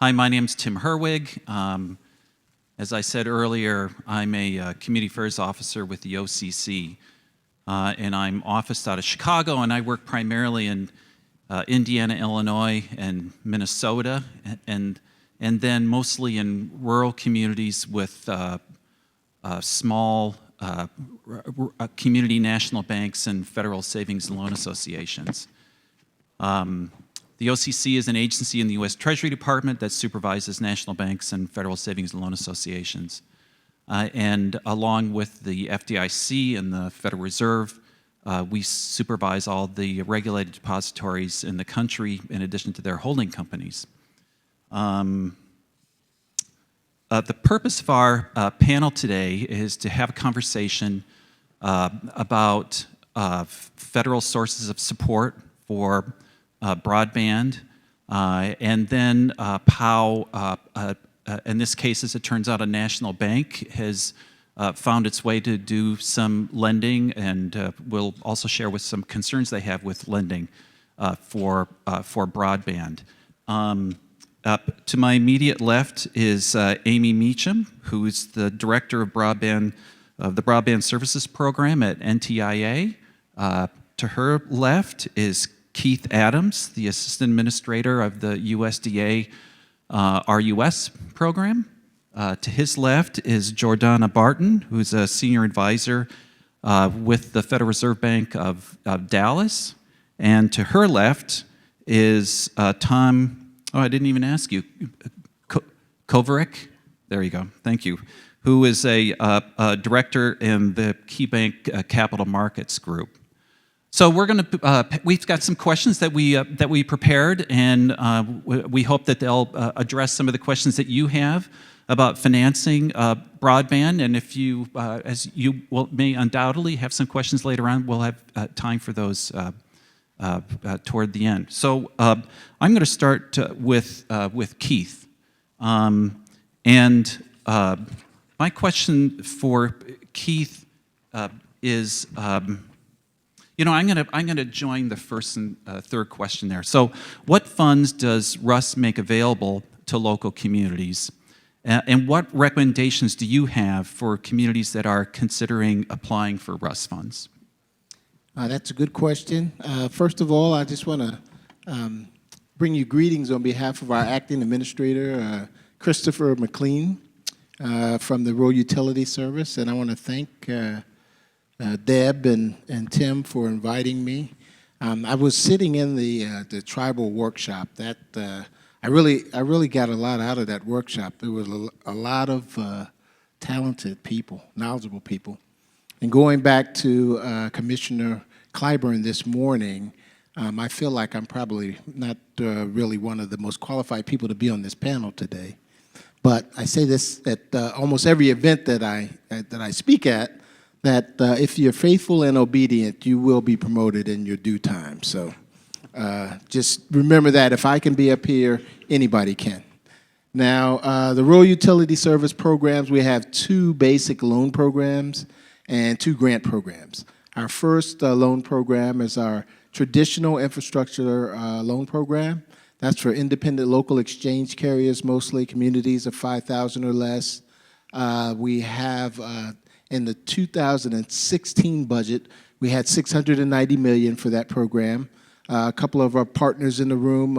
Hi, my name's Tim Herwig. As I said earlier, I'm a Community Affairs Officer with the OCC, and I'm officed out of Chicago, and I work primarily in Indiana, Illinois, and Minnesota, and then mostly in rural communities with small community national banks and federal savings and loan associations. The OCC is an agency in the U.S. Treasury Department that supervises national banks and federal savings and loan associations. And along with the FDIC and the Federal Reserve, we supervise all the regulated depositories in the country in addition to their holding companies. The purpose of our panel today is to have a conversation about federal sources of support for broadband, and then how, in this case, as it turns out, a national bank has found its way to do some lending, and we'll also share with some concerns they have with lending for broadband. To my immediate left is Aimee Meacham, who is the Director of Broadband of the Broadband Services Program at NTIA. To her left is Keith Adams, the Assistant Administrator of the USDA RUS program. To his left is Jordana Barton, who's a Senior Advisor with the Federal Reserve Bank of Dallas. And to her left is Tom, I didn't even ask you, Coverick, there you go, thank you, who is a Director in the KeyBanc Capital Markets Group. So we've got some questions that we prepared, and we hope that they'll address some of the questions that you have about financing broadband. And if you, as you may undoubtedly have some questions later on, we'll have time for those toward the end. So I'm going to start with Keith, and my question for Keith is. I'm going to join the first and third question there. So, what funds does RUS make available to local communities, and what recommendations do you have for communities that are considering applying for RUS funds? That's a good question. First of all, I just want to bring you greetings on behalf of our acting administrator, Christopher McLean, from the Rural Utility Service, and I want to thank Deb and Tim for inviting me. I was sitting in the tribal workshop. That I really got a lot out of that workshop. There was a lot of talented people, knowledgeable people. And going back to Commissioner Clyburn this morning, I feel like I'm probably not really one of the most qualified people to be on this panel today. But I say this at almost every event that I speak at, that if you're faithful and obedient, you will be promoted in your due time. So just remember that if I can be up here, anybody can. Now, the Rural Utility Service programs, we have 2 basic loan programs and 2 grant programs. Our first loan program is our traditional infrastructure loan program. That's for independent local exchange carriers, mostly communities of 5,000 or less. We have in the 2016 budget, we had $690 million for that program. A couple of our partners in the room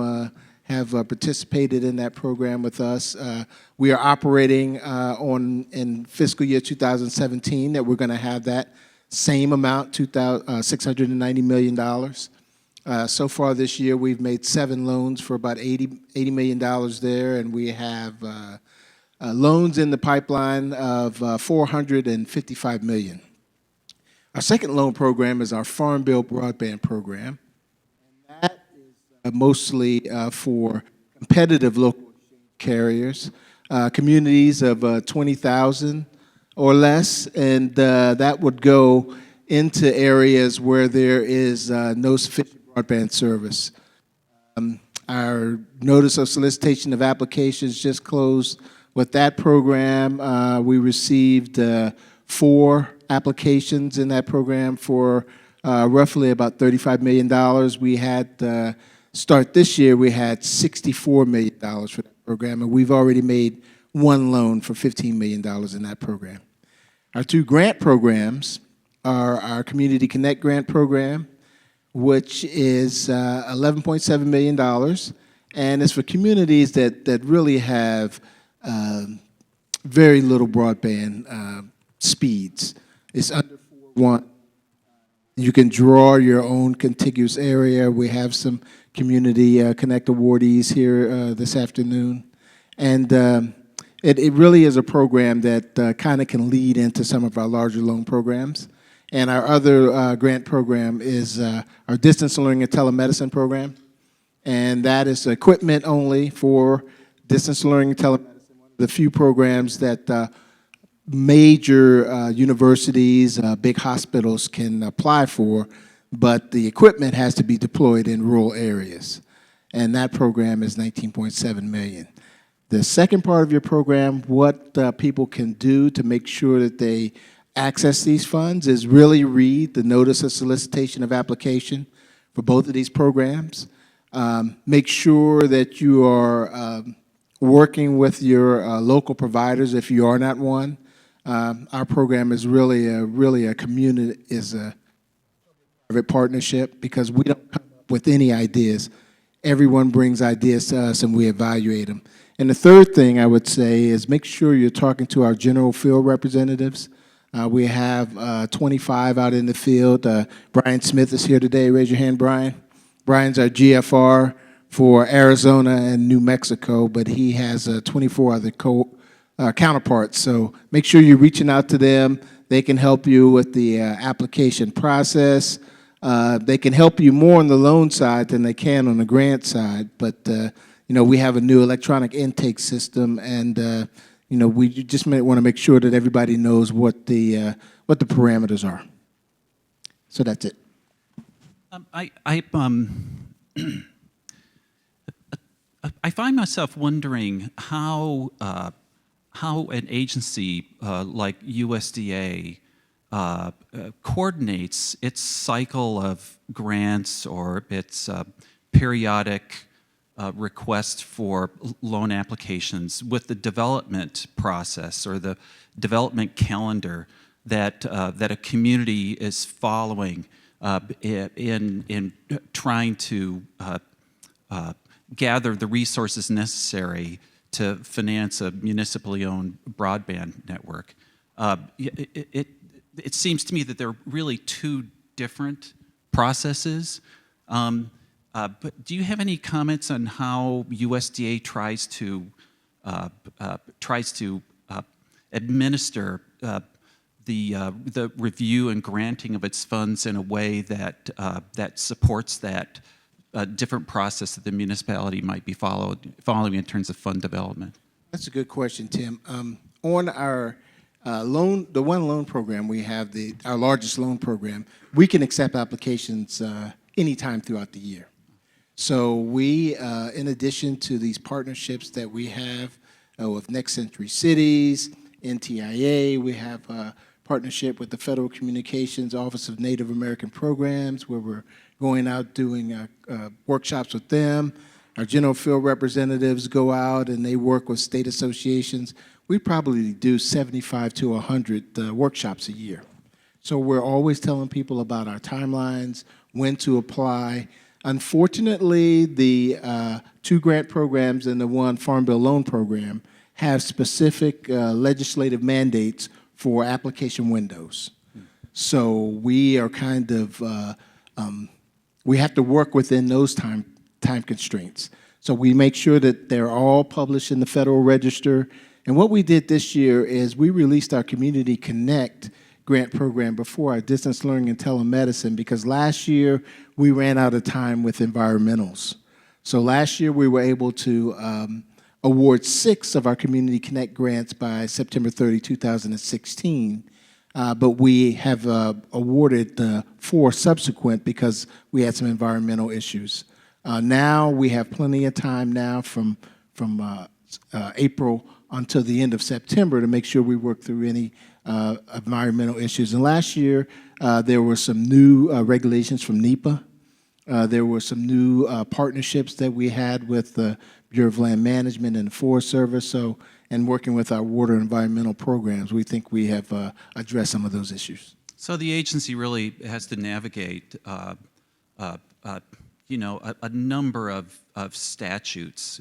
have participated in that program with us. We are operating in fiscal year 2017 that we're going to have that same amount, $690 million. So far this year, we've made 7 loans for about $80 million there, and we have loans in the pipeline of $455 million. Our second loan program is our Farm Bill Broadband program. And that is mostly for competitive local carriers, communities of 20,000 or less, and that would go into areas where there is no sufficient broadband service. Our notice of solicitation of applications just closed. With that program, we received 4 applications in that program for roughly about $35 million. We had start this year, we had $64 million for that program, and we've already made one loan for $15 million in that program. Our two grant programs are our Community Connect grant program, which is $11.7 million, and it's for communities that really have very little broadband speeds. It's under 4.1. You can draw your own contiguous area. We have some Community Connect awardees here this afternoon. And it really is a program that kind of can lead into some of our larger loan programs. And our other grant program is our distance learning and telemedicine program. And that is equipment only for distance learning and telemedicine. One of the few programs that major universities, big hospitals can apply for, but the equipment has to be deployed in rural areas. And that program is $19.7 million. The second part of your program, what people can do to make sure that they access these funds, is really read the notice of solicitation of application for both of these programs. Make sure that you are working with your local providers if you are not one. Our program is really a community, is a private partnership, because we don't come up with any ideas. Everyone brings ideas to us and we evaluate them. And the third thing I would say is make sure you're talking to our general field representatives. We have 25 out in the field. Brian Smith is here today. Raise your hand, Brian. Brian's our GFR for Arizona and New Mexico, but he has 24 other counterparts. So make sure you're reaching out to them. They can help you with the application process. They can help you more on the loan side than they can on the grant side. But we have a new electronic intake system, and we just want to make sure that everybody knows what the parameters are. So that's it. I find myself wondering how an agency like USDA coordinates its cycle of grants or its periodic requests for loan applications with the development process or the development calendar that a community is following in trying to gather the resources necessary to finance a municipally owned broadband network. It seems to me that they're really two different processes. But do you have any comments on how USDA tries to administer the review and granting of its funds in a way that supports that different process that the municipality might be following in terms of fund development? That's a good question, Tim. On our the one loan program we have, our largest loan program, we can accept applications anytime throughout the year. So we, in addition to these partnerships that we have with Next Century Cities, NTIA, we have a partnership with the Federal Communications Office of Native American Programs, where we're going out doing workshops with them. Our general field representatives go out and they work with state associations. We probably do 75 to 100 workshops a year. So we're always telling people about our timelines, when to apply. Unfortunately, the two grant programs and the one Farm Bill loan program have specific legislative mandates for application windows. So we are kind of, we have to work within those time constraints. So we make sure that they're all published in the Federal Register. And what we did this year is we released our Community Connect grant program before our distance learning and telemedicine, because last year we ran out of time with environmentals. So last year we were able to award 6 of our Community Connect grants by September 30, 2016. But we have awarded 4 subsequent because we had some environmental issues. Now we have plenty of time now from April until the end of September to make sure we work through any environmental issues. And last year there were some new regulations from NEPA There were some new partnerships that we had with the Bureau of Land Management and the Forest Service. So, and working with our water and environmental programs, we think we have addressed some of those issues. So the agency really has to navigate, a number of statutes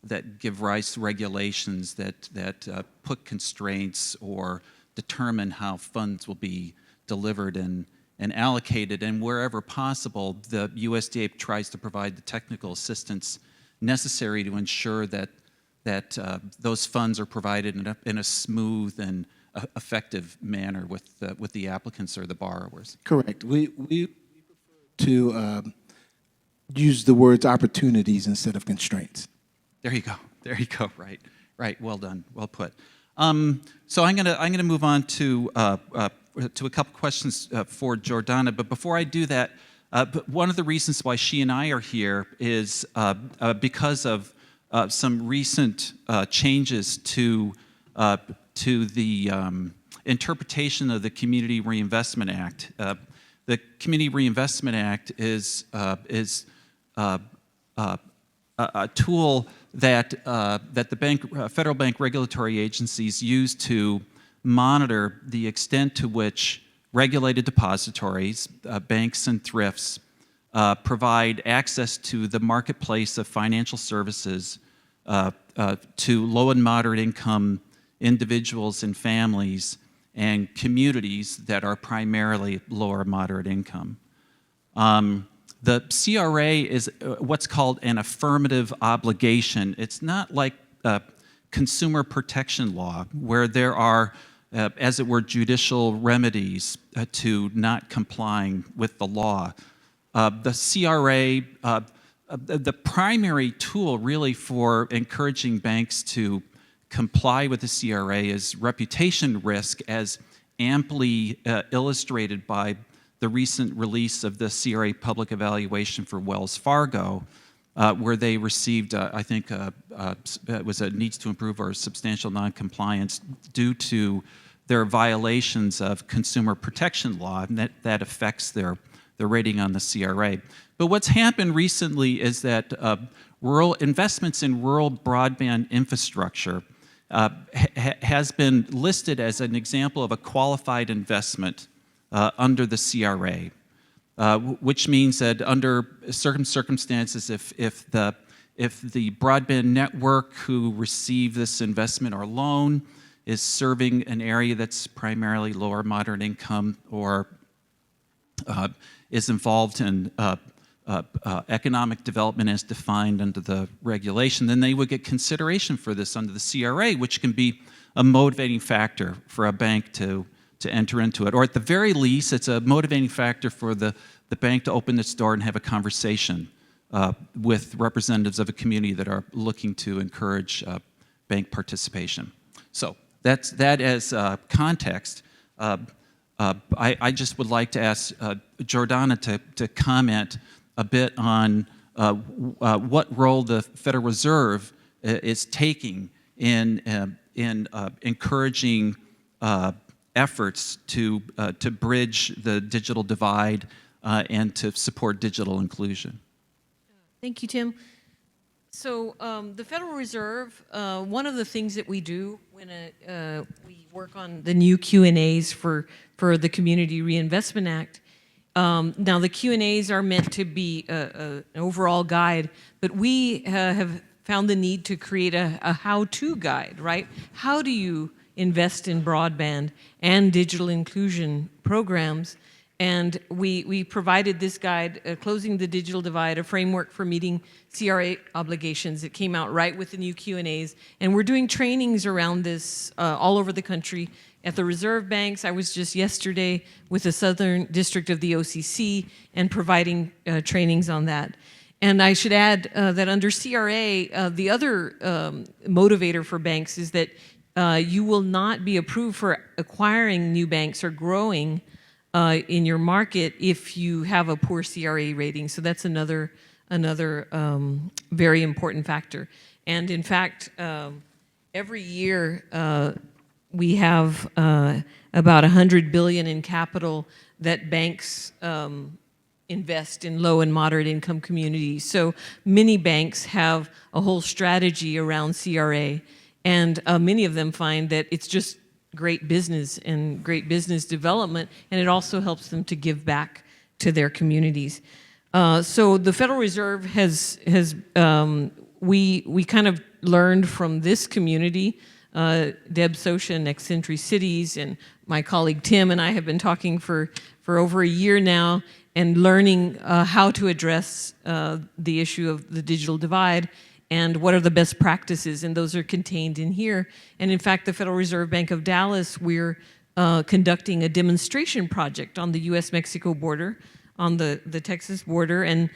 that give rise to regulations that put constraints or determine how funds will be delivered and allocated. And wherever possible, the USDA tries to provide the technical assistance necessary to ensure that those funds are provided in a smooth and effective manner with the applicants or the borrowers. Correct. We prefer to use the words opportunities instead of constraints. There you go. There you go. Right. Right. Well done. Well put. So I'm gonna move on to a couple questions for Jordana. But before I do that, one of the reasons why she and I are here is because of some recent changes to the interpretation of the Community Reinvestment Act. The Community Reinvestment Act is a tool that the federal bank regulatory agencies use to monitor the extent to which regulated depositories, banks and thrifts, provide access to the marketplace of financial services to low and moderate income individuals and families and communities that are primarily lower and moderate income. The CRA is what's called an affirmative obligation. It's not like consumer protection law, where there are, as it were, judicial remedies to not complying with the law. The CRA, the primary tool really for encouraging banks to comply with the CRA is reputation risk, as amply illustrated by the recent release of the CRA public evaluation for Wells Fargo, where they received, I think, it was a needs to improve or substantial noncompliance due to their violations of consumer protection law, and that affects their rating on the CRA. But what's happened recently is that rural investments in rural broadband infrastructure has been listed as an example of a qualified investment under the CRA, which means that under certain circumstances, if the broadband network who received this investment or loan is serving an area that's primarily lower moderate income or is involved in economic development as defined under the regulation, then they would get consideration for this under the CRA, which can be a motivating factor for a bank to enter into it. Or at the very least, it's a motivating factor for the bank to open its door and have a conversation with representatives of a community that are looking to encourage bank participation. So that as context. I just would like to ask Jordana to comment a bit on what role the Federal Reserve is taking in encouraging efforts to bridge the digital divide and to support digital inclusion. Thank you, Tim. So the Federal Reserve, one of the things that we do when we work on the new Q&As for the Community Reinvestment Act, now the Q&As are meant to be an overall guide, but we have found the need to create a how-to guide, right? How do you invest in broadband and digital inclusion programs? And we provided this guide, Closing the Digital Divide, a framework for meeting CRA obligations. It came out right with the new Q&As. And we're doing trainings around this all over the country at the Reserve Banks. I was just yesterday with the Southern District of the OCC and providing trainings on that. And I should add that under CRA, the other motivator for banks is that you will not be approved for acquiring new banks or growing in your market if you have a poor CRA rating. So that's another very important factor. And in fact, every year we have about $100 billion in capital that banks invest in low and moderate income communities. So many banks have a whole strategy around CRA, and many of them find that it's just great business and great business development, and it also helps them to give back to their communities. So the Federal Reserve we kind of learned from this community. Deb Sosha and Next Century Cities and my colleague Tim and I have been talking for over a year now and learning how to address the issue of the digital divide and what are the best practices, and those are contained in here. And in fact, the Federal Reserve Bank of Dallas, we're conducting a demonstration project on the U.S.-Mexico border, on the Texas border, and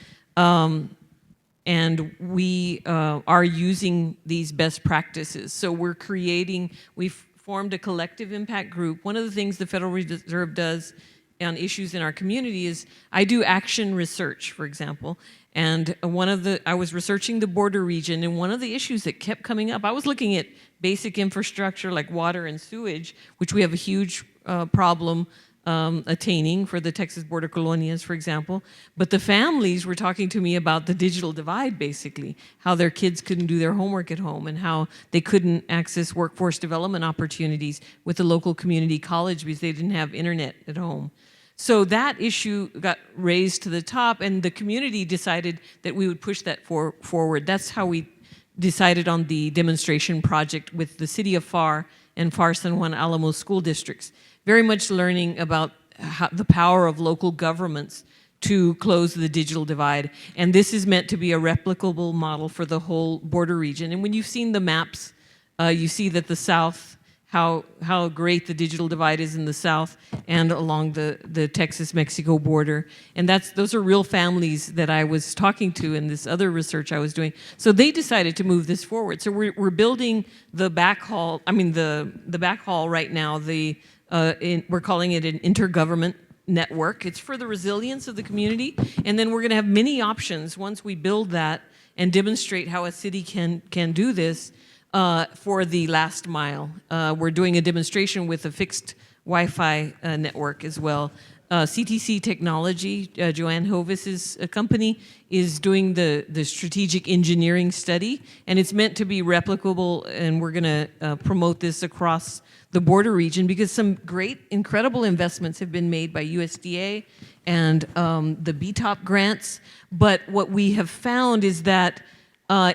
we are using these best practices. So we've formed a collective impact group. One of the things the Federal Reserve does on issues in our community is I do action research, for example. And I was researching the border region, and one of the issues that kept coming up, I was looking at basic infrastructure like water and sewage, which we have a huge problem attaining for the Texas border colonias, for example. But the families were talking to me about the digital divide, basically, how their kids couldn't do their homework at home and how they couldn't access workforce development opportunities with the local community college because they didn't have internet at home. So that issue got raised to the top, and the community decided that we would push that forward. That's how we decided on the demonstration project with the city of FAR and FAR San Juan Alamo school districts. Very much learning about the power of local governments to close the digital divide. And this is meant to be a replicable model for the whole border region. And when you've seen the maps, you see that the South, how great the digital divide is in the South and along the Texas-Mexico border. And those are real families that I was talking to in this other research I was doing. So they decided to move this forward. So we're building the backhaul, the backhaul right now, we're calling it an intergovernment network. It's for the resilience of the community. And then we're gonna have many options once we build that and demonstrate how a city can do this. For the last mile. We're doing a demonstration with a fixed Wi-Fi network as well. CTC Technology, Joanne Hovis's company, is doing the strategic engineering study, and it's meant to be replicable, and we're going to promote this across the border region because some great, incredible investments have been made by USDA and the BTOP grants, but what we have found is that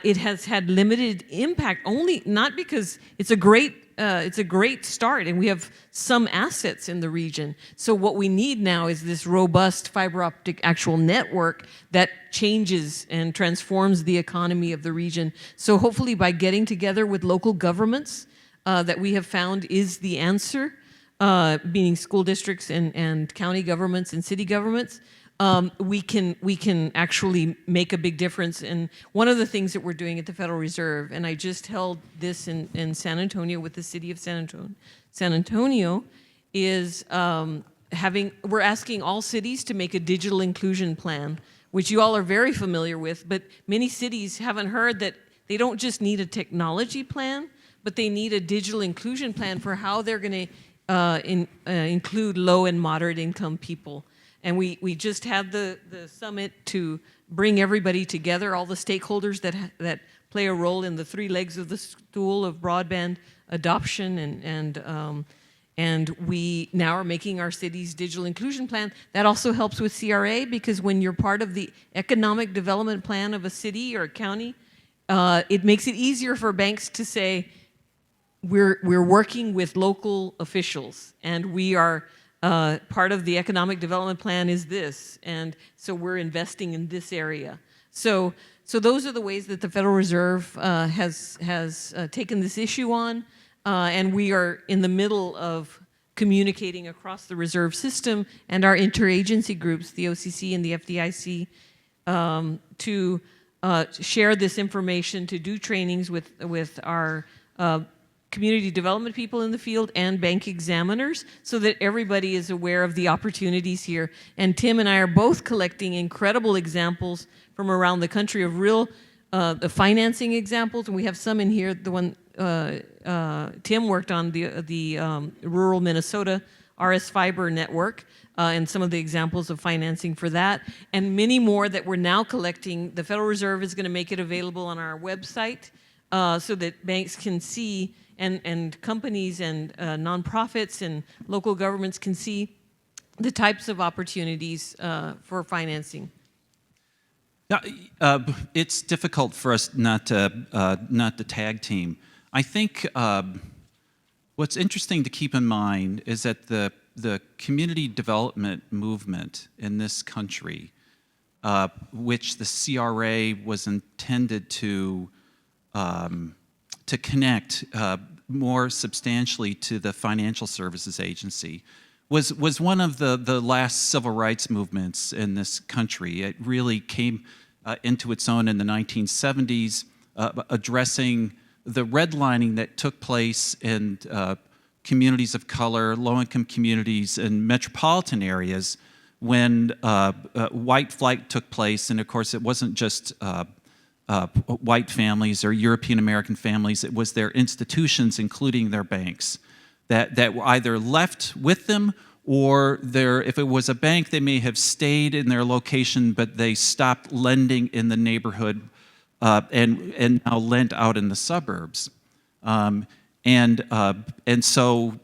it has had limited impact, not because it's a great start, and we have some assets in the region. So what we need now is this robust fiber optic actual network that changes and transforms the economy of the region. So hopefully by getting together with local governments that we have found is the answer, meaning school districts and county governments and city governments, we can actually make a big difference. And one of the things that we're doing at the Federal Reserve, and I just held this in San Antonio with the city of San Antonio, is we're asking all cities to make a digital inclusion plan, which you all are very familiar with, but many cities haven't heard that they don't just need a technology plan, but they need a digital inclusion plan for how they're going to include low and moderate income people. And we just had the summit to bring everybody together, all the stakeholders that play a role in the three legs of the stool of broadband adoption, and we now are making our city's digital inclusion plan. That also helps with CRA because when you're part of the economic development plan of a city or a county, it makes it easier for banks to say, we're working with local officials, and we are part of the economic development plan is this, and so we're investing in this area. So those are the ways that the Federal Reserve has taken this issue on, and we are in the middle of communicating across the reserve system and our interagency groups, the OCC and the FDIC, to share this information, to do trainings with our community development people in the field and bank examiners so that everybody is aware of the opportunities here. And Tim and I are both collecting incredible examples from around the country of real the financing examples, and we have some in here. The one Tim worked on, the rural Minnesota RS Fiber network, and some of the examples of financing for that, and many more that we're now collecting. The Federal Reserve is going to make it available on our website so that banks can see, and companies and nonprofits and local governments can see the types of opportunities for financing. It's difficult for us not to tag team. I think what's interesting to keep in mind is that the community development movement in this country, which the CRA was intended to connect more substantially to the Financial Services Agency, was one of the last civil rights movements in this country. It really came into its own in the 1970s, addressing the redlining that took place in communities of color, low-income communities, and metropolitan areas when white flight took place. And of course, it wasn't just white families or European American families, it was their institutions, including their banks, that were either left with them, or if it was a bank, they may have stayed in their location, but they stopped lending in the neighborhood and now lent out in the suburbs. And so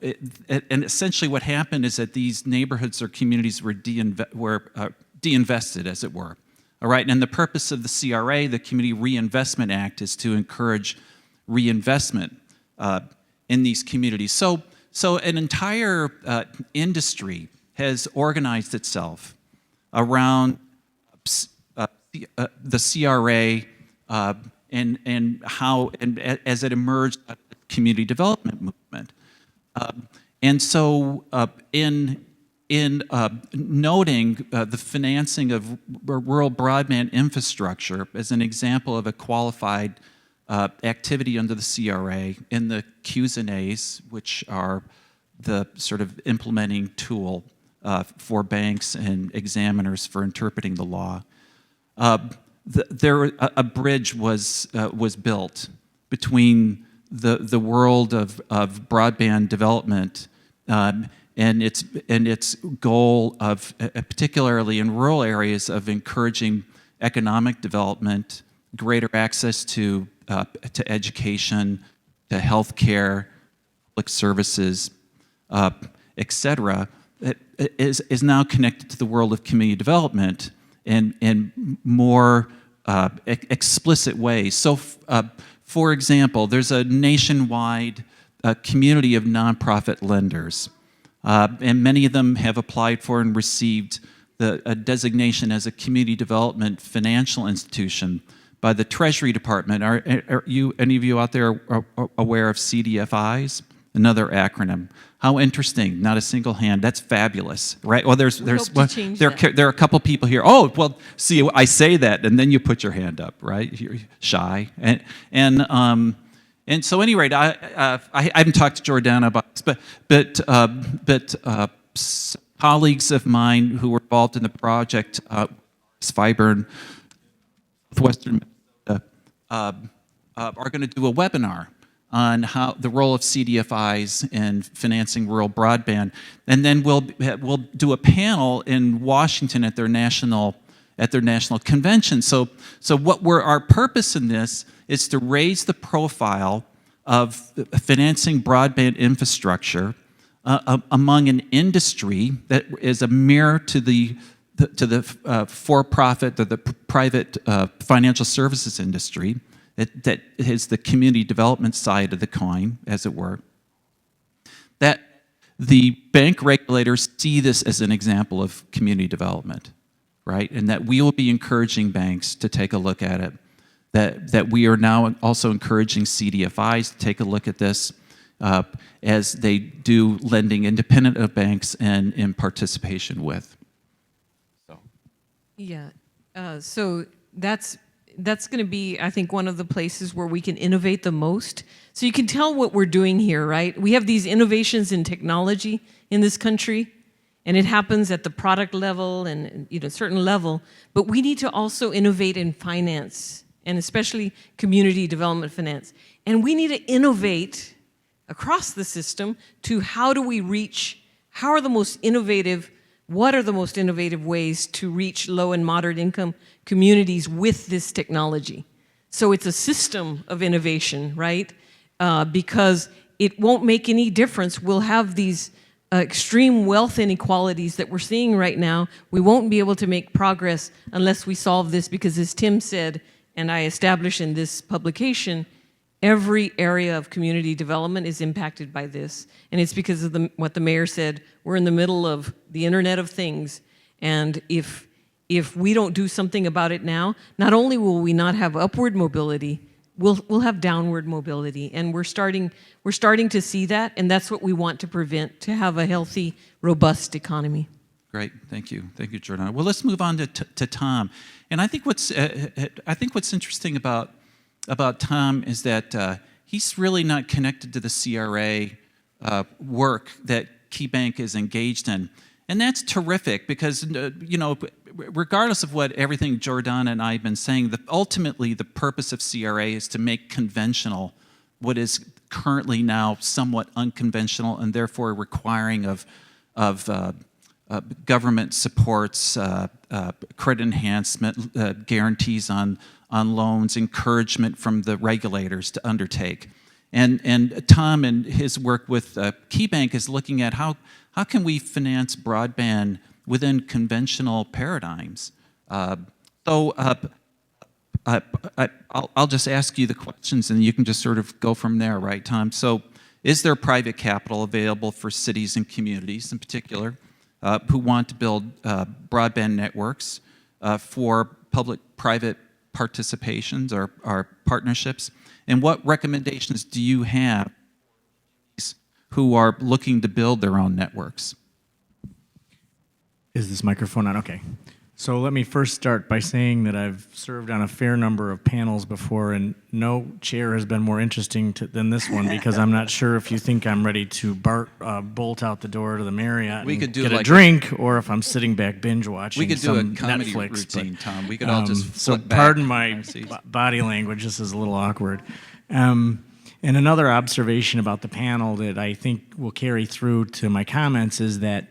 essentially what happened is that these neighborhoods or communities were de-invested, as it were. All right, and the purpose of the CRA, the Community Reinvestment Act, is to encourage reinvestment in these communities. So an entire industry has organized itself around the CRA and how, and as it emerged, community development movement. And so in noting the financing of rural broadband infrastructure as an example of a qualified activity under the CRA in the Q's and A's, which are the sort of implementing tool for banks and examiners for interpreting the law. A bridge was built between the world of broadband development and its goal of, particularly in rural areas, of encouraging economic development, greater access to education, to health care, public services, et cetera, is now connected to the world of community development in more explicit ways. So, for example, there's a nationwide community of nonprofit lenders, and many of them have applied for and received a designation as a community development financial institution by the Treasury Department. Are any of you out there aware of CDFIs? Another acronym. How interesting! Not a single hand. That's fabulous, right? Well, there are a couple people here. Oh, well, see, I say that, and then you put your hand up, right? You're shy, and so, at any rate, I haven't talked to Jordana about this, but colleagues of mine who were involved in the project, Fiber in Northwestern Minnesota, are going to do a webinar on how the role of CDFIs in financing rural broadband, and then we'll do a panel in Washington at their national convention. So our purpose in this is to raise the profile of financing broadband infrastructure among an industry that is a mirror to the for-profit or the private financial services industry. That is the community development side of the coin, as it were. That the bank regulators see this as an example of community development, right? And that we will be encouraging banks to take a look at it. That we are now also encouraging CDFIs to take a look at this as they do lending independent of banks and in participation with. Yeah, so that's going to be, I think, one of the places where we can innovate the most. So you can tell what we're doing here, right? We have these innovations in technology in this country, and it happens at the product level and certain level, but we need to also innovate in finance, and especially community development finance. And we need to innovate across the system to how do we reach how are the most innovative, what are the most innovative ways to reach low and moderate income communities with this technology? So it's a system of innovation, right? Because it won't make any difference. We'll have these extreme wealth inequalities that we're seeing right now. We won't be able to make progress unless we solve this, because as Tim said, and I established in this publication, every area of community development is impacted by this. And it's because of what the mayor said. We're in the middle of the Internet of Things. And if we don't do something about it now, not only will we not have upward mobility, we'll have downward mobility. And we're starting to see that, and that's what we want to prevent, to have a healthy, robust economy. Great, thank you, Jordana. Well, let's move on to Tom. And I think what's interesting about Tom is that he's really not connected to the CRA work that KeyBanc is engaged in. And that's terrific because, regardless of what everything Jordana and I have been saying, ultimately the purpose of CRA is to make conventional what is currently now somewhat unconventional and therefore requiring of government supports, credit enhancement, guarantees on loans, encouragement from the regulators to undertake. And Tom and his work with KeyBanc is looking at how can we finance broadband within conventional paradigms. I'll just ask you the questions and you can just sort of go from there, right, Tom? So is there private capital available for cities and communities in particular who want to build broadband networks for public-private participations or partnerships? And what recommendations do you have who are looking to build their own networks? Is this microphone on? Okay. So let me first start by saying that I've served on a fair number of panels before, and no chair has been more interesting than this one, because I'm not sure if you think I'm ready to bolt out the door to the Marriott and get a drink, or if I'm sitting back binge watching. We could do a comedy Netflix, routine, Tom. We could all just so flip back. Pardon my body language. This is a little awkward. And another observation about the panel that I think will carry through to my comments is that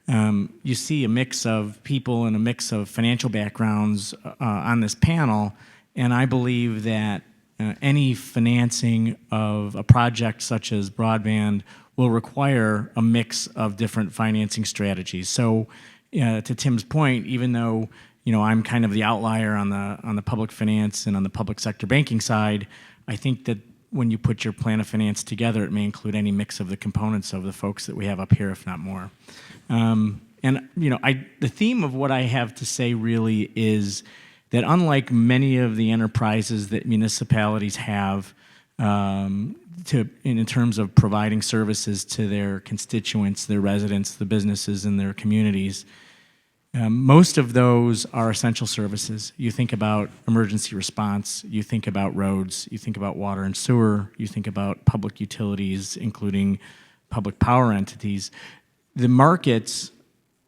you see a mix of people and a mix of financial backgrounds on this panel, and I believe that any financing of a project such as broadband will require a mix of different financing strategies. So to Tim's point, even though I'm kind of the outlier on the public finance and on the public sector banking side, I think that when you put your plan of finance together, it may include any mix of the components of the folks that we have up here, if not more. The theme of what I have to say really is that unlike many of the enterprises that municipalities have in terms of providing services to their constituents, their residents, the businesses in their communities, most of those are essential services. You think about emergency response, you think about roads, you think about water and sewer, you think about public utilities, including public power entities. The markets,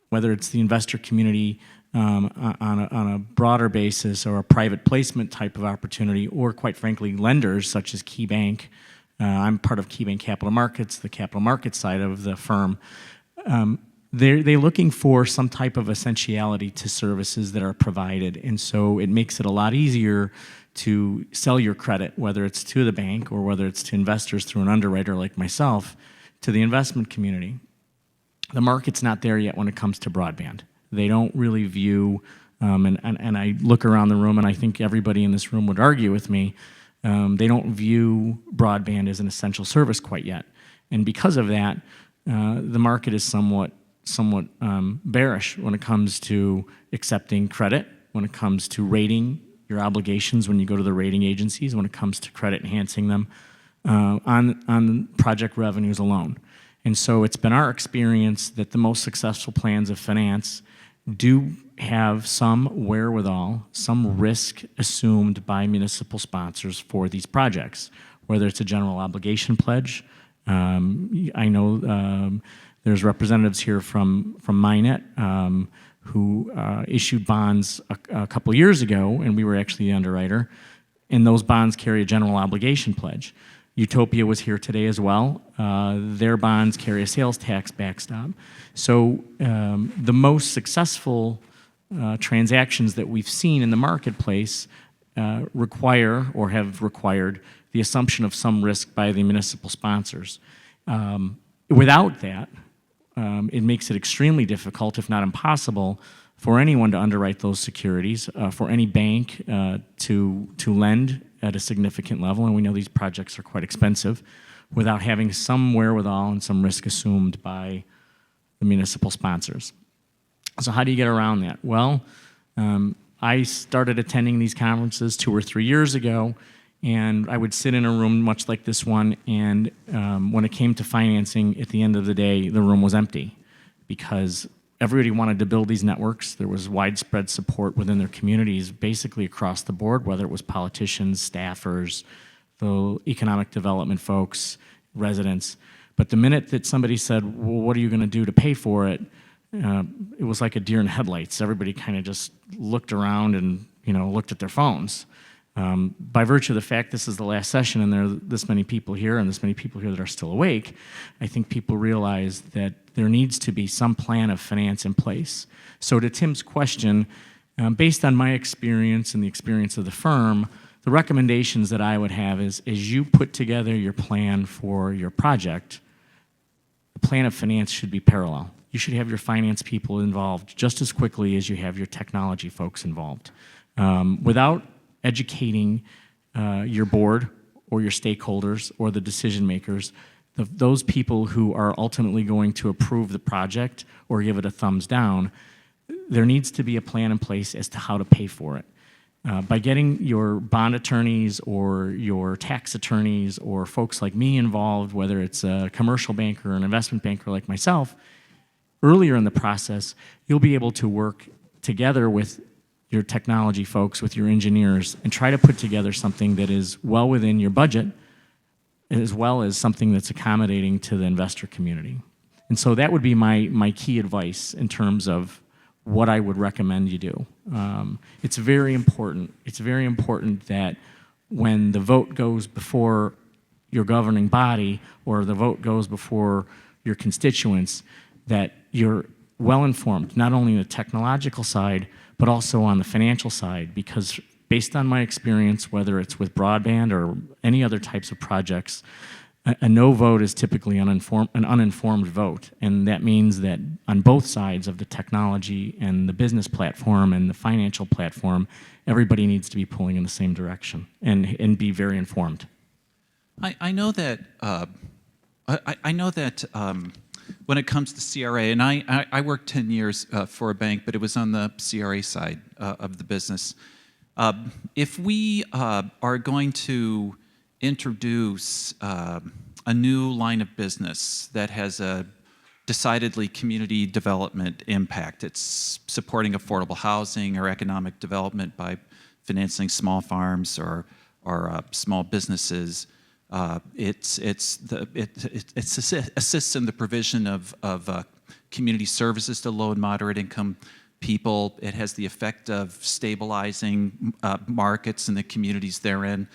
whether it's the investor community on a broader basis or a private placement type of opportunity, or quite frankly, lenders such as KeyBanc. I'm part of KeyBanc Capital Markets, the capital market side of the firm. They're looking for some type of essentiality to services that are provided, and so it makes it a lot easier to sell your credit, whether it's to the bank or whether it's to investors through an underwriter like myself, to the investment community. The market's not there yet when it comes to broadband. They don't really view, and I look around the room and I think everybody in this room would argue with me, they don't view broadband as an essential service quite yet. And because of that, the market is somewhat bearish when it comes to accepting credit, when it comes to rating your obligations when you go to the rating agencies, when it comes to credit enhancing them on project revenues alone. And so it's been our experience that the most successful plans of finance do have some wherewithal, some risk assumed by municipal sponsors for these projects, whether it's a general obligation pledge. I know there's representatives here from Minet who issued bonds a couple years ago, and we were actually the underwriter, and those bonds carry a general obligation pledge. Utopia was here today as well. Their bonds carry a sales tax backstop. So the most successful transactions that we've seen in the marketplace require or have required the assumption of some risk by the municipal sponsors. Without that, it makes it extremely difficult, if not impossible, for anyone to underwrite those securities, for any bank to lend at a significant level, and we know these projects are quite expensive, without having some wherewithal and some risk assumed by the municipal sponsors. So how do you get around that? Well, I started attending these conferences 2 or 3 years ago, and I would sit in a room much like this one, and when it came to financing, at the end of the day, the room was empty because everybody wanted to build these networks. There was widespread support within their communities, basically across the board, whether it was politicians, staffers, the economic development folks, residents. But the minute that somebody said, well, what are you going to do to pay for it? It was like a deer in headlights. Everybody kind of just looked around and looked at their phones. By virtue of the fact this is the last session and there are this many people here and this many people here that are still awake, I think people realize that there needs to be some plan of finance in place. So to Tim's question, based on my experience and the experience of the firm, the recommendations that I would have is, as you put together your plan for your project, the plan of finance should be parallel. You should have your finance people involved just as quickly as you have your technology folks involved. Without educating your board or your stakeholders or the decision makers, those people who are ultimately going to approve the project or give it a thumbs down, there needs to be a plan in place as to how to pay for it. By getting your bond attorneys or your tax attorneys or folks like me involved, whether it's a commercial banker or an investment banker like myself, earlier in the process, you'll be able to work together with your technology folks, with your engineers, and try to put together something that is well within your budget, as well as something that's accommodating to the investor community. And so that would be my key advice in terms of what I would recommend you do. It's very important. It's very important that when the vote goes before your governing body or the vote goes before your constituents, that you're well informed, not only on the technological side, but also on the financial side, because based on my experience, whether it's with broadband or any other types of projects, a no vote is typically an uninformed vote. And that means that on both sides of the technology and the business platform and the financial platform, everybody needs to be pulling in the same direction and be very informed. I know that when it comes to CRA, and I worked 10 years for a bank, but it was on the CRA side of the business. If we are going to introduce a new line of business that has a decidedly community development impact, it's supporting affordable housing or economic development by financing small farms or small businesses. It assists in the provision of community services to low and moderate income people. It has the effect of stabilizing markets and the communities therein.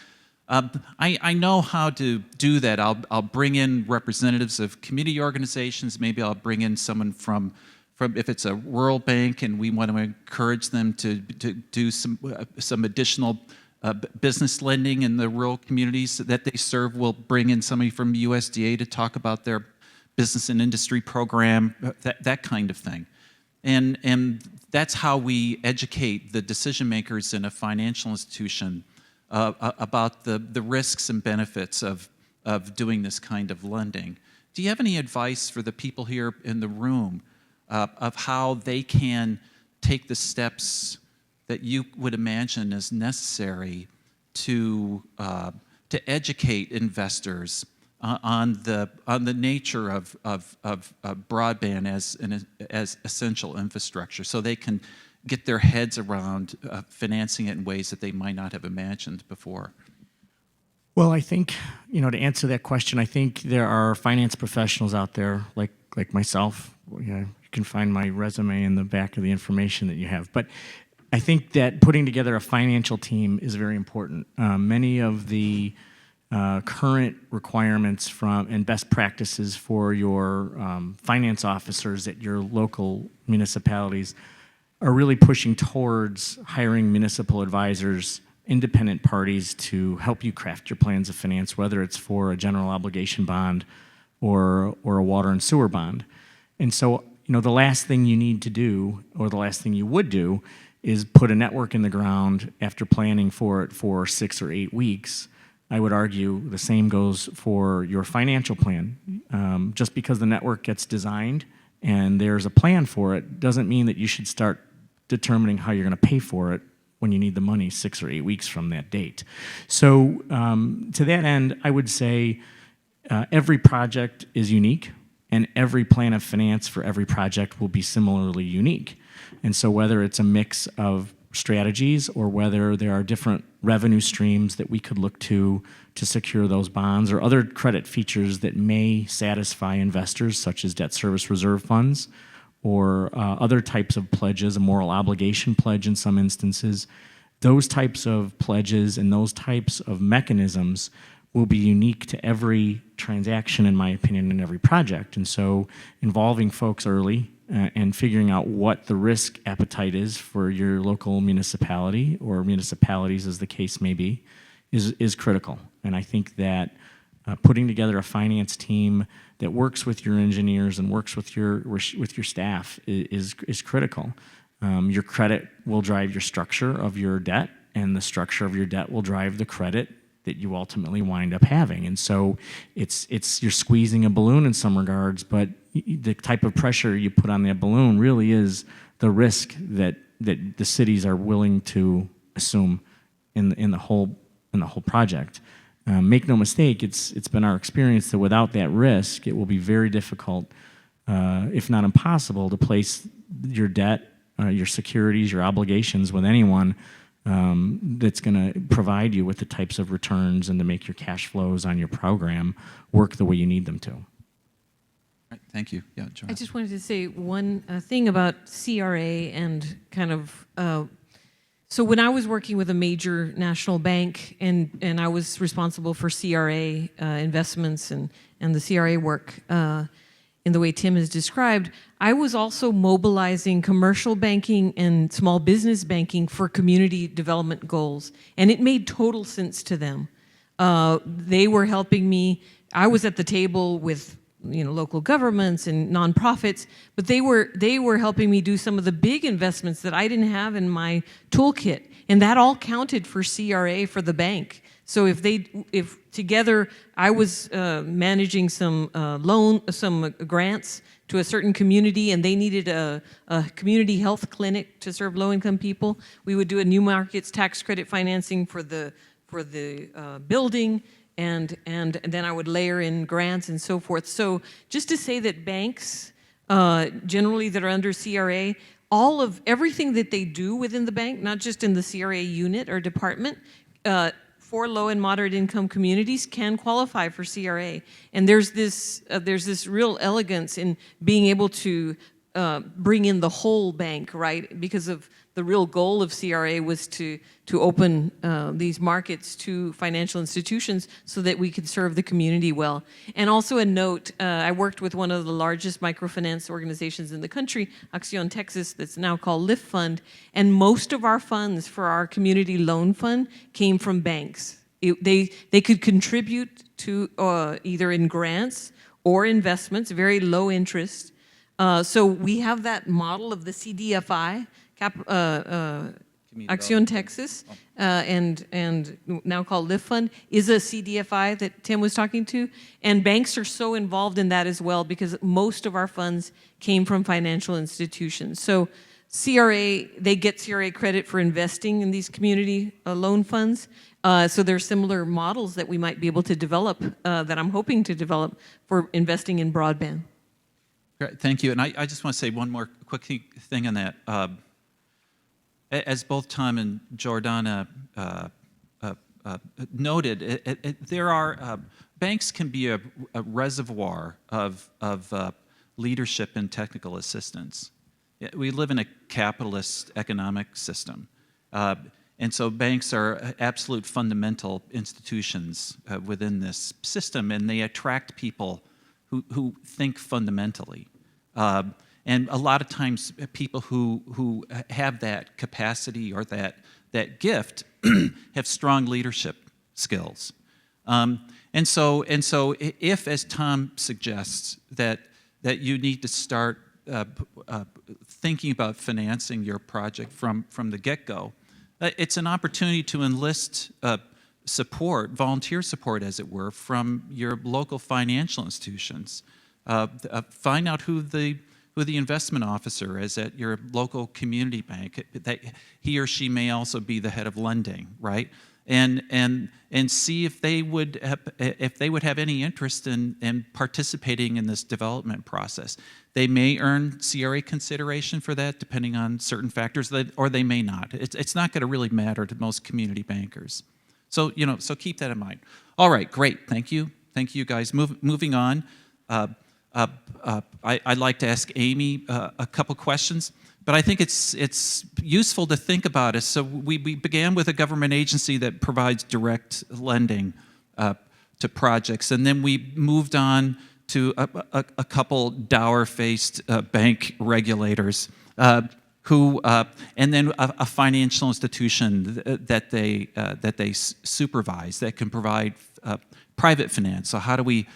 I know how to do that. I'll bring in representatives of community organizations. Maybe I'll bring in someone from if it's a rural bank and we want to encourage them to do some additional business lending in the rural communities that they serve. We'll bring in somebody from USDA to talk about their business and industry program, that kind of thing. And that's how we educate the decision makers in a financial institution about the risks and benefits of doing this kind of lending. Do you have any advice for the people here in the room of how they can take the steps that you would imagine is necessary to educate investors on the nature of broadband as essential infrastructure, so they can get their heads around financing it in ways that they might not have imagined before? Well, I think, to answer that question, I think there are finance professionals out there like myself. You can find my resume in the back of the information that you have. But I think that putting together a financial team is very important. Many of the current requirements from and best practices for your finance officers at your local municipalities are really pushing towards hiring municipal advisors, independent parties to help you craft your plans of finance, whether it's for a general obligation bond or a water and sewer bond. And so, the last thing you need to do, or the last thing you would do, is put a network in the ground after planning for it for 6 or 8 weeks. I would argue the same goes for your financial plan. Just because the network gets designed and there's a plan for it doesn't mean that you should start determining how you're going to pay for it when you need the money 6 or 8 weeks from that date. So to that end, I would say every project is unique, and every plan of finance for every project will be similarly unique. And so whether it's a mix of strategies or whether there are different revenue streams that we could look to secure those bonds, or other credit features that may satisfy investors, such as debt service reserve funds, or other types of pledges, a moral obligation pledge in some instances, those types of pledges and those types of mechanisms will be unique to every transaction, in my opinion, in every project. And so involving folks early and figuring out what the risk appetite is for your local municipality, or municipalities as the case may be, is critical. And I think that putting together a finance team that works with your engineers and works with your staff is critical. Your credit will drive your structure of your debt, and the structure of your debt will drive the credit that you ultimately wind up having. And so you're squeezing a balloon in some regards, but the type of pressure you put on that balloon really is the risk that the cities are willing to assume in the whole project. Make no mistake, it's been our experience that without that risk, it will be very difficult, if not impossible, to place your debt, your securities, your obligations with anyone that's going to provide you with the types of returns and to make your cash flows on your program work the way you need them to. All right, thank you. Yeah, Jordana. I just wanted to say one thing about CRA and kind of, so when I was working with a major national bank and I was responsible for CRA investments and the CRA work in the way Tim has described, I was also mobilizing commercial banking and small business banking for community development goals. And it made total sense to them. They were helping me. I was at the table with local governments and nonprofits, but they were helping me do some of the big investments that I didn't have in my toolkit, and that all counted for CRA for the bank. So if together I was managing some grants to a certain community, and they needed a community health clinic to serve low-income people, we would do a new markets tax credit financing for the building. And then I would layer in grants and so forth. So just to say that banks, generally that are under CRA, everything that they do within the bank, not just in the CRA unit or department, for low and moderate income communities can qualify for CRA. And there's this real elegance in being able to bring in the whole bank, right? Because of the real goal of CRA was to open these markets to financial institutions so that we could serve the community well. And also a note, I worked with one of the largest microfinance organizations in the country, Acción Texas, that's now called Lift Fund, and most of our funds for our community loan fund came from banks. They could contribute to either in grants or investments, very low interest. So we have that model of the CDFI, Acción Texas, and now called Lift Fund, is a CDFI that Tim was talking to. And banks are so involved in that as well because most of our funds came from financial institutions. So CRA, they get CRA credit for investing in these community loan funds. So there are similar models that we might be able to develop, that I'm hoping to develop for investing in broadband. Great, thank you. And I just want to say one more quick thing on that. As both Tom and Jordana noted, there are banks can be a reservoir of leadership and technical assistance. We live in a capitalist economic system, And so banks are absolute fundamental institutions within this system, and they attract people who think fundamentally. And a lot of times, people who have that capacity or that gift have strong leadership skills. And so if, as Tom suggests, that you need to start thinking about financing your project from the get-go, it's an opportunity to enlist support, volunteer support, as it were, from your local financial institutions. Find out who the investment officer is at your local community bank. That he or she may also be the head of lending, right? And see if they would have any interest in participating in this development process. They may earn CRA consideration for that, depending on certain factors, or they may not. It's not going to really matter to most community bankers. So so keep that in mind. All right, great. Thank you, guys. Moving on. I'd like to ask Aimee a couple questions, but I think it's useful to think about it. So we began with a government agency that provides direct lending to projects, and then we moved on to a couple dour-faced bank regulators who, and then a financial institution that they supervise that can provide private finance. So how do we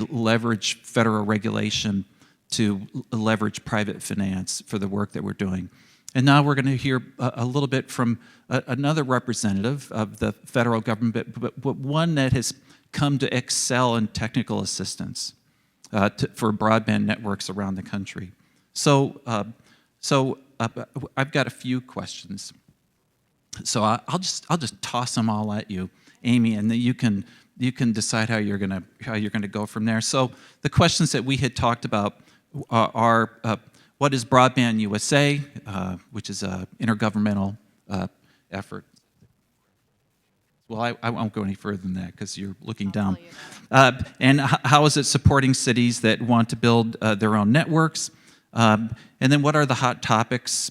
leverage federal regulation to leverage private finance for the work that we're doing? And now we're going to hear a little bit from another representative of the federal government, but one that has come to excel in technical assistance for broadband networks around the country. So I've got a few questions. So I'll just toss them all at you, Aimee, and then you can decide how you're gonna go from there. So the questions that we had talked about are what is Broadband USA, which is an intergovernmental effort. Well, I won't go any further than that because you're looking down. And how is it supporting cities that want to build their own networks? And then what are the hot topics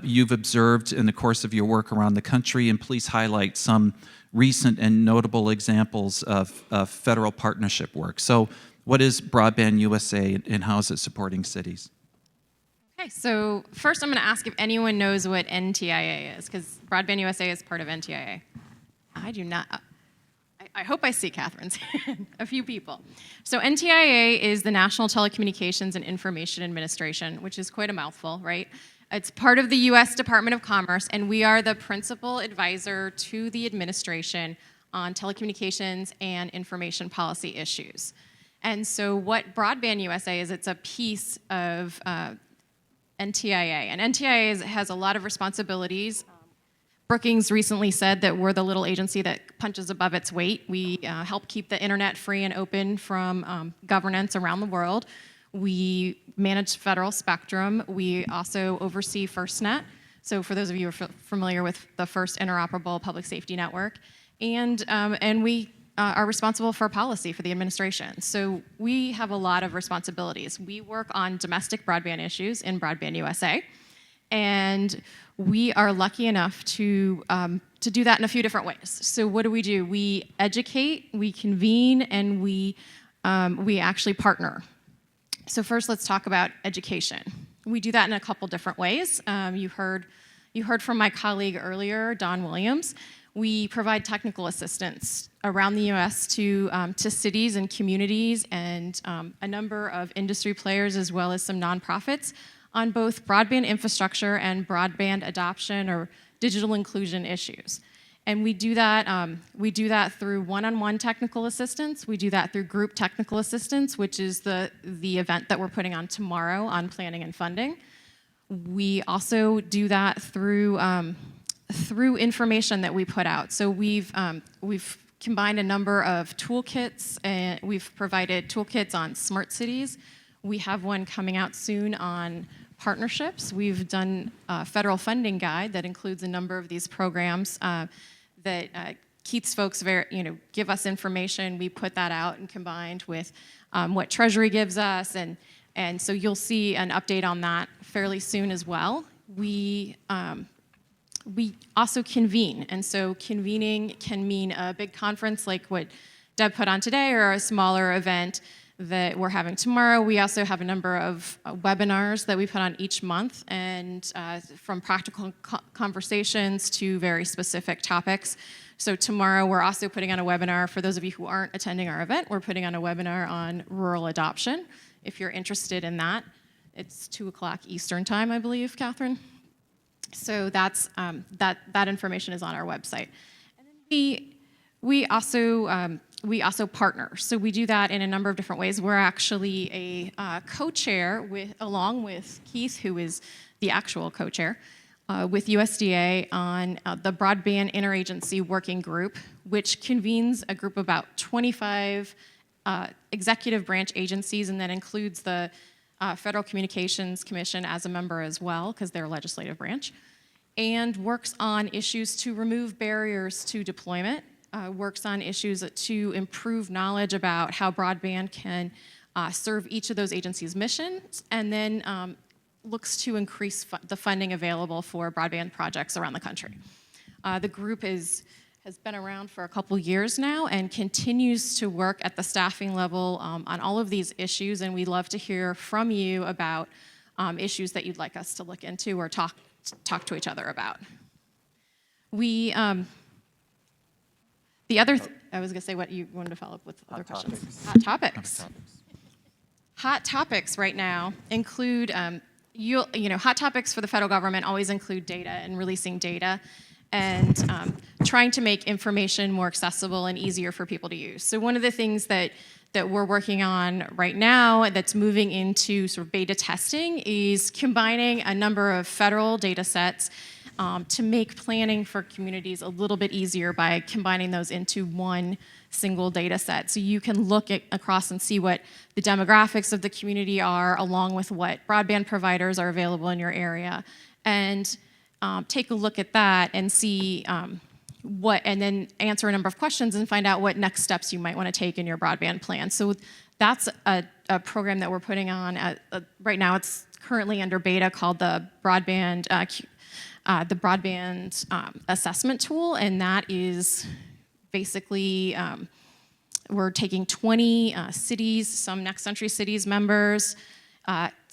you've observed in the course of your work around the country? And please highlight some recent and notable examples of federal partnership work. So what is Broadband USA and how is it supporting cities? Okay, so first I'm going to ask if anyone knows what NTIA is, because Broadband USA is part of NTIA. I do not. I hope I see Catherine's hand. A few people. So NTIA is the National Telecommunications and Information Administration, which is quite a mouthful, right? It's part of the U.S. Department of Commerce, and we are the principal advisor to the administration on telecommunications and information policy issues. And so what Broadband USA is, it's a piece of NTIA. And NTIA has a lot of responsibilities. Brookings recently said that we're the little agency that punches above its weight. We help keep the internet free and open from governance around the world. We manage federal spectrum. We also oversee FirstNet. So for those of you who are familiar with the first interoperable public safety network. And we are responsible for policy for the administration. So we have a lot of responsibilities. We work on domestic broadband issues in Broadband USA. And we are lucky enough to do that in a few different ways. So what do? We educate, we convene, and we actually partner. So first, let's talk about education. We do that in a couple different ways. You heard from my colleague earlier, Don Williams. We provide technical assistance around the U.S. to cities and communities and a number of industry players as well as some nonprofits on both broadband infrastructure and broadband adoption or digital inclusion issues. And we do that through one-on-one technical assistance. We do that through group technical assistance, which is the event that we're putting on tomorrow on planning and funding. We also do that through information that we put out. So we've combined a number of toolkits, and we've provided toolkits on smart cities. We have one coming out soon on partnerships. We've done a federal funding guide that includes a number of these programs that keeps folks give us information. We put that out and combined with what Treasury gives us, and so you'll see an update on that fairly soon as well. We we also convene. And so convening can mean a big conference like what Deb put on today, or a smaller event that we're having tomorrow. We also have a number of webinars that we put on each month, and from practical conversations to very specific topics. So tomorrow we're also putting on a webinar. For those of you who aren't attending our event, we're putting on a webinar on rural adoption. If you're interested in that, it's 2:00 Eastern time, I believe, Catherine. So that's that information is on our website. And then we also partner. So we do that in a number of different ways. We're actually a co-chair along with Keith, who is the actual co-chair, with USDA on the Broadband Interagency Working Group, which convenes a group of about 25 executive branch agencies, and that includes the Federal Communications Commission as a member as well, because they're a legislative branch, and works on issues to remove barriers to deployment, works on issues to improve knowledge about how broadband can serve each of those agencies' missions, and then looks to increase the funding available for broadband projects around the country. The group has been around for a couple years now and continues to work at the staffing level on all of these issues, and we'd love to hear from you about issues that you'd like us to look into or talk to each other about. I was gonna say what you wanted to follow up with other questions. Hot topics. Hot topics right now include, hot topics for the federal government always include data and releasing data, and trying to make information more accessible and easier for people to use. So one of the things that we're working on right now that's moving into sort of beta testing is combining a number of federal data sets to make planning for communities a little bit easier by combining those into one single data set. So you can look across and see what the demographics of the community are, along with what broadband providers are available in your area, and take a look at that and see and then answer a number of questions and find out what next steps you might want to take in your broadband plan. So that's a program that we're putting on right now. It's currently under beta, called the Broadband Assessment Tool, and that is basically we're taking 20 cities, some Next Century Cities members,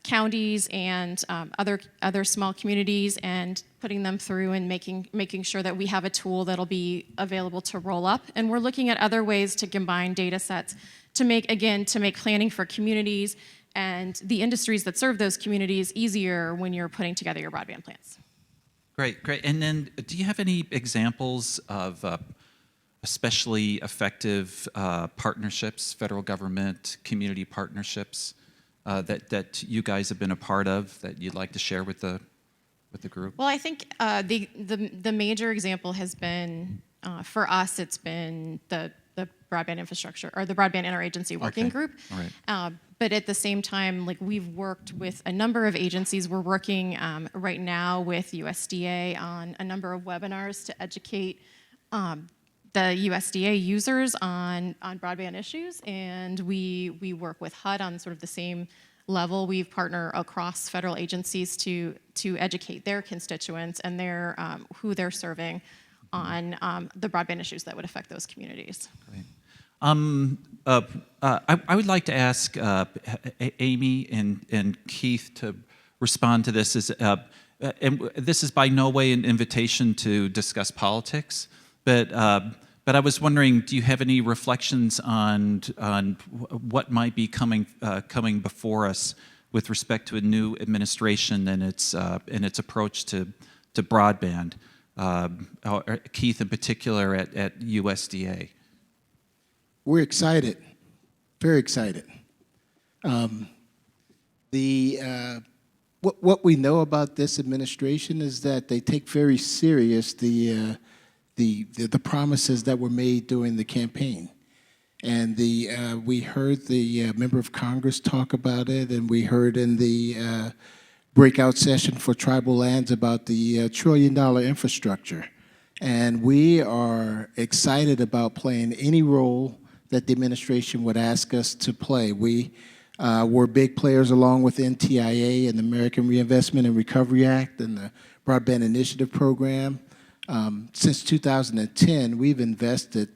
counties, and other small communities, and putting them through and making sure that we have a tool that'll be available to roll up. And we're looking at other ways to combine data sets to make planning for communities and the industries that serve those communities easier when you're putting together your broadband plans. Great. And then do you have any examples of especially effective partnerships, federal government, community partnerships that you guys have been a part of that you'd like to share with the group? Well, I think the major example has been, for us, it's been the broadband infrastructure, or the Broadband Interagency Working Group. All right. But at the same time, like, we've worked with a number of agencies. We're working right now with USDA on a number of webinars to educate the USDA users on broadband issues, and we work with HUD on sort of the same level. We partner across federal agencies to educate their constituents and their who they're serving on the broadband issues that would affect those communities. Great. I would like to ask Aimee and Keith to respond to this. And this is by no way an invitation to discuss politics, but I was wondering, do you have any reflections on what might be coming before us with respect to a new administration and its approach to broadband? Keith, in particular, at USDA. We're excited, very excited. What we know about this administration is that they take very serious the promises that were made during the campaign, and we heard the member of Congress talk about it, and we heard in the breakout session for tribal lands about the $1 trillion infrastructure, and we are excited about playing any role that the administration would ask us to play. We were big players along with NTIA and the American Reinvestment and Recovery Act and the Broadband Initiative Program. Since 2010, we've invested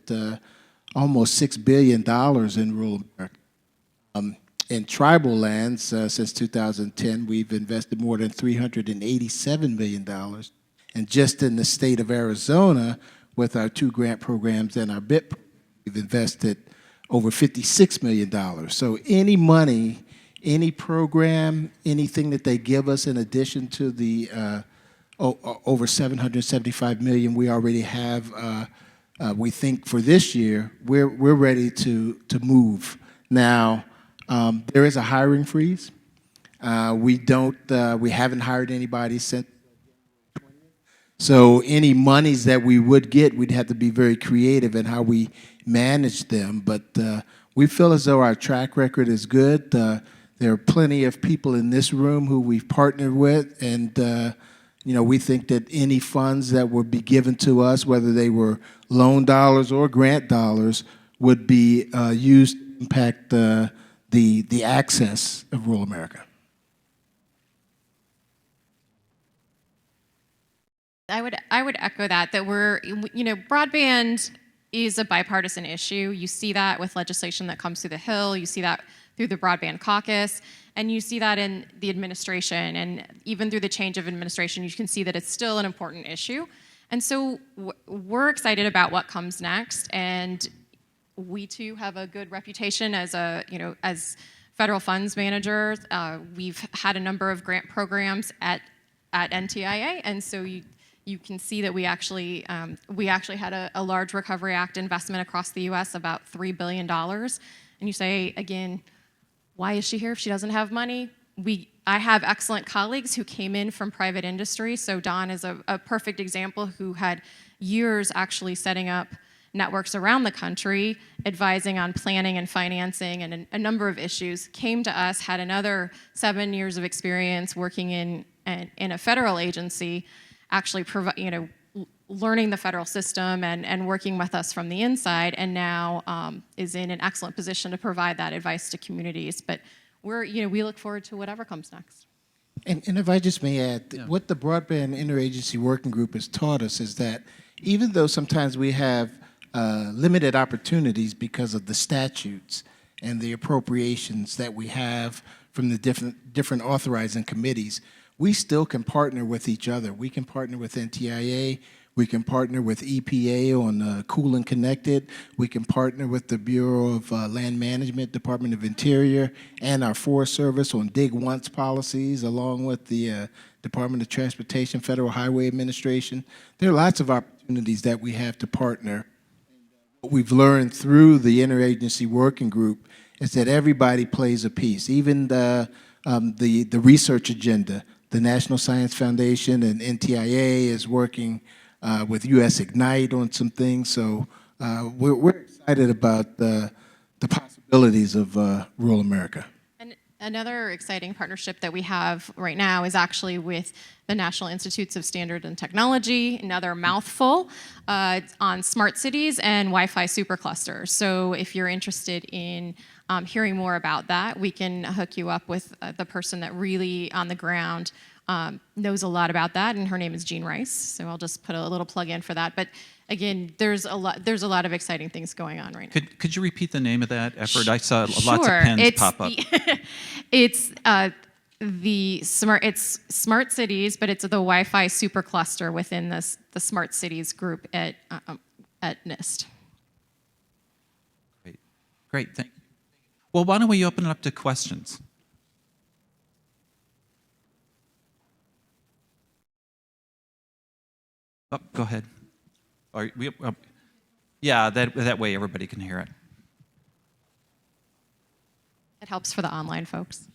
almost $6 billion in rural America. In tribal lands, since 2010, we've invested more than $387 million. And just in the state of Arizona, with our 2 grant programs and our BIP, we've invested over $56 million. So any money, any program, anything that they give us in addition to the over $775 million we already have, we think for this year, we're ready to move. Now, there is a hiring freeze. We haven't hired anybody since. So any monies that we would get, we'd have to be very creative in how we manage them. But we feel as though our track record is good. There are plenty of people in this room who we've partnered with, and we think that any funds that would be given to us, whether they were loan dollars or grant dollars, would be used to impact the access of rural America. I would echo that broadband is a bipartisan issue. You see that with legislation that comes through the Hill. You see that through the Broadband Caucus, and you see that in the administration. And even through the change of administration, you can see that it's still an important issue. And so we're excited about what comes next. And we too have a good reputation as as federal funds managers. We've had a number of grant programs at NTIA, and so you can see that we actually had a large Recovery Act investment across the U.S., about $3 billion. And you say, again, why is she here if she doesn't have money? I have excellent colleagues who came in from private industry. So Don is a perfect example, who had years actually setting up networks around the country, advising on planning and financing and a number of issues, came to us, had another 7 years of experience working in a federal agency, actually learning the federal system and working with us from the inside, and now is in an excellent position to provide that advice to communities. But we look forward to whatever comes next. And if I just may add, what the Broadband Interagency Working Group has taught us is that even though sometimes we have limited opportunities because of the statutes and the appropriations that we have from the different authorizing committees, we still can partner with each other. We can partner with NTIA. We can partner with EPA on Cool and Connected. We can partner with the Bureau of Land Management, Department of Interior, and our Forest Service on Dig Once policies, along with the Department of Transportation, Federal Highway Administration. There are lots of opportunities that we have to partner. What we've learned through the Interagency Working Group is that everybody plays a piece, even the research agenda. The National Science Foundation and NTIA is working with US Ignite on some things. So we're excited about the possibilities of rural America. And another exciting partnership that we have right now is actually with the National Institutes of Standard and Technology, another mouthful, on smart cities and Wi-Fi superclusters. So if you're interested in hearing more about that, we can hook you up with the person that really on the ground knows a lot about that, and her name is Jean Rice. So I'll just put a little plug in for that. But again, there's a lot of exciting things going on right now. Could you repeat the name of that effort? I saw lots of pens pop up. It's smart cities, but it's the Wi-Fi supercluster within the smart cities group at NIST. Great, thank you. Well, why don't we open it up to questions? Oh, go ahead. Yeah, that way everybody can hear it. It helps for the online folks.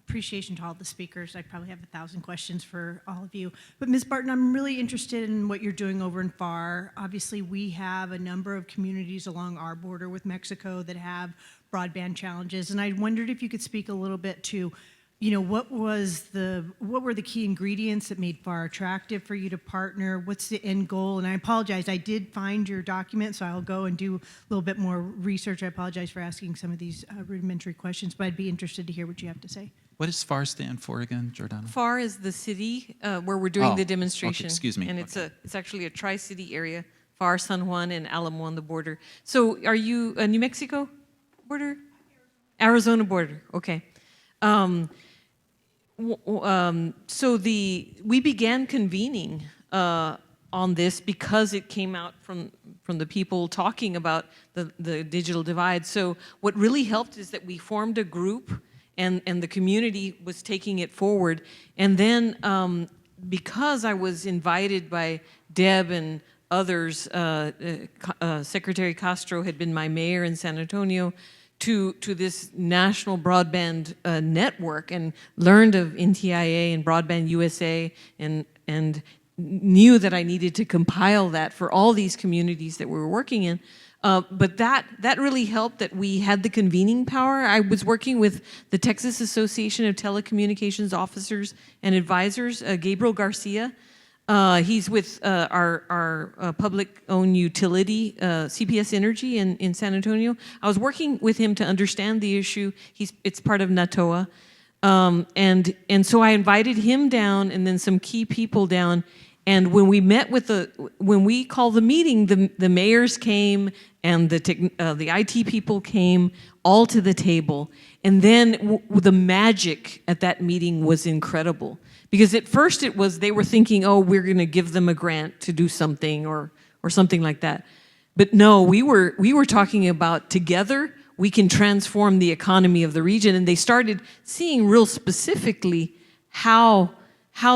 Appreciation to all the speakers. I probably have 1,000 questions for all of you. But Ms. Barton, I'm really interested in what you're doing over in FAR. Obviously, we have a number of communities along our border with Mexico that have broadband challenges. And I wondered if you could speak a little bit to what were the key ingredients that made FAR attractive for you to partner? What's the end goal? And I apologize, I did find your document, so I'll go and do a little bit more research. I apologize for asking some of these rudimentary questions, but I'd be interested to hear what you have to say. What does FAR stand for again, Jordana? FAR is the city where we're doing Oh, the okay, demonstration. excuse me, And it's okay. it's actually a tri-city area, FAR, San Juan, and Alamo on the border. So are you a New Mexico border? Arizona border, okay. So we began convening on this because it came out from the people talking about the digital divide. So what really helped is that we formed a group and the community was taking it forward. And then because I was invited by Deb and others, Secretary Castro had been my mayor in San Antonio, to this national broadband network, and learned of NTIA and Broadband USA, and knew that I needed to compile that for all these communities that we were working in. But that really helped that we had the convening power. I was working with the Texas Association of Telecommunications Officers and Advisors, Gabriel Garcia. He's with our public-owned utility, CPS Energy in San Antonio. I was working with him to understand the issue. It's part of NATOA. And so I invited him down and then some key people down. And when we met when we called the meeting, the mayors came and the IT people came all to the table. And then the magic at that meeting was incredible. Because at first they were thinking, oh, we're going to give them a grant to do something or something like that. But no, we were talking about together we can transform the economy of the region, and they started seeing real specifically how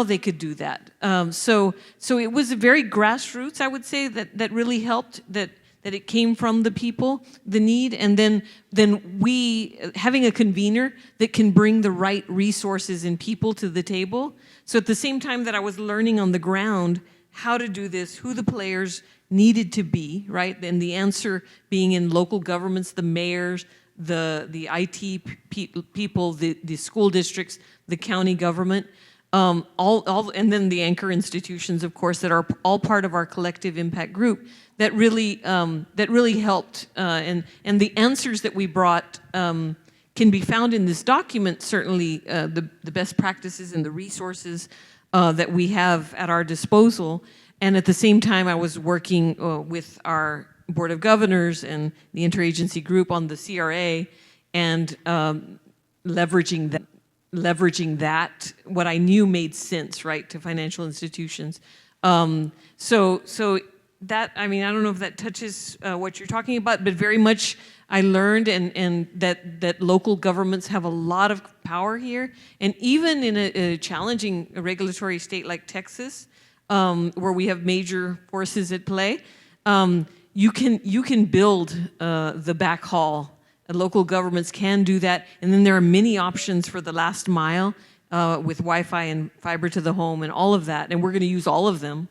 they could do that. So it was a very grassroots, I would say, that really helped, that it came from the people, the need, and then we having a convener that can bring the right resources and people to the table. So at the same time that I was learning on the ground how to do this, who the players needed to be, right? And the answer being in local governments, the mayors, the IT people, the school districts, the county government, and then the anchor institutions, of course, that are all part of our collective impact group. That really helped, and the answers that we brought can be found in this document. Certainly, the best practices and the resources that we have at our disposal. And at the same time, I was working with our Board of Governors and the interagency group on the CRA, and leveraging that, what I knew made sense, right, to financial institutions. So that, I mean, I don't know if that touches what you're talking about, but very much I learned and that local governments have a lot of power here. And even in a challenging regulatory state like Texas, where we have major forces at play, you can build the backhaul. Local governments can do that, and then there are many options for the last mile with Wi-Fi and fiber to the home and all of that, and we're going to use all of them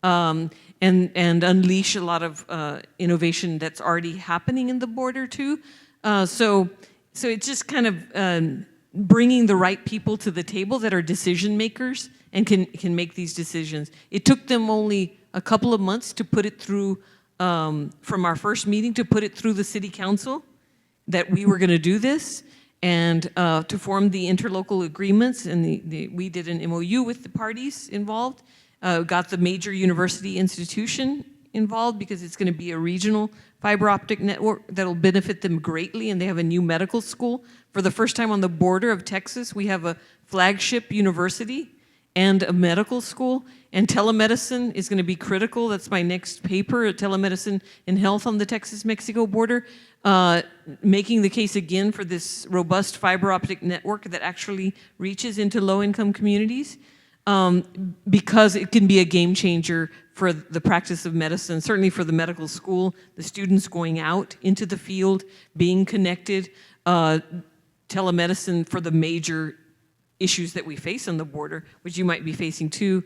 and unleash a lot of innovation that's already happening in the border too. So it's just kind of bringing the right people to the table that are decision makers and can make these decisions. It took them only a couple of months to put it through, from our first meeting, to put it through the city council, that we were going to do this, and to form the interlocal agreements, and we did an MOU with the parties involved, got the major university institution involved because it's going to be a regional fiber optic network that'll benefit them greatly, and they have a new medical school. For the first time on the border of Texas, we have a flagship university and a medical school, and telemedicine is going to be critical. That's my next paper, telemedicine and health on the Texas-Mexico border, making the case again for this robust fiber optic network that actually reaches into low-income communities, because it can be a game changer for the practice of medicine, certainly for the medical school, the students going out into the field, being connected, telemedicine for the major issues that we face on the border, which you might be facing too,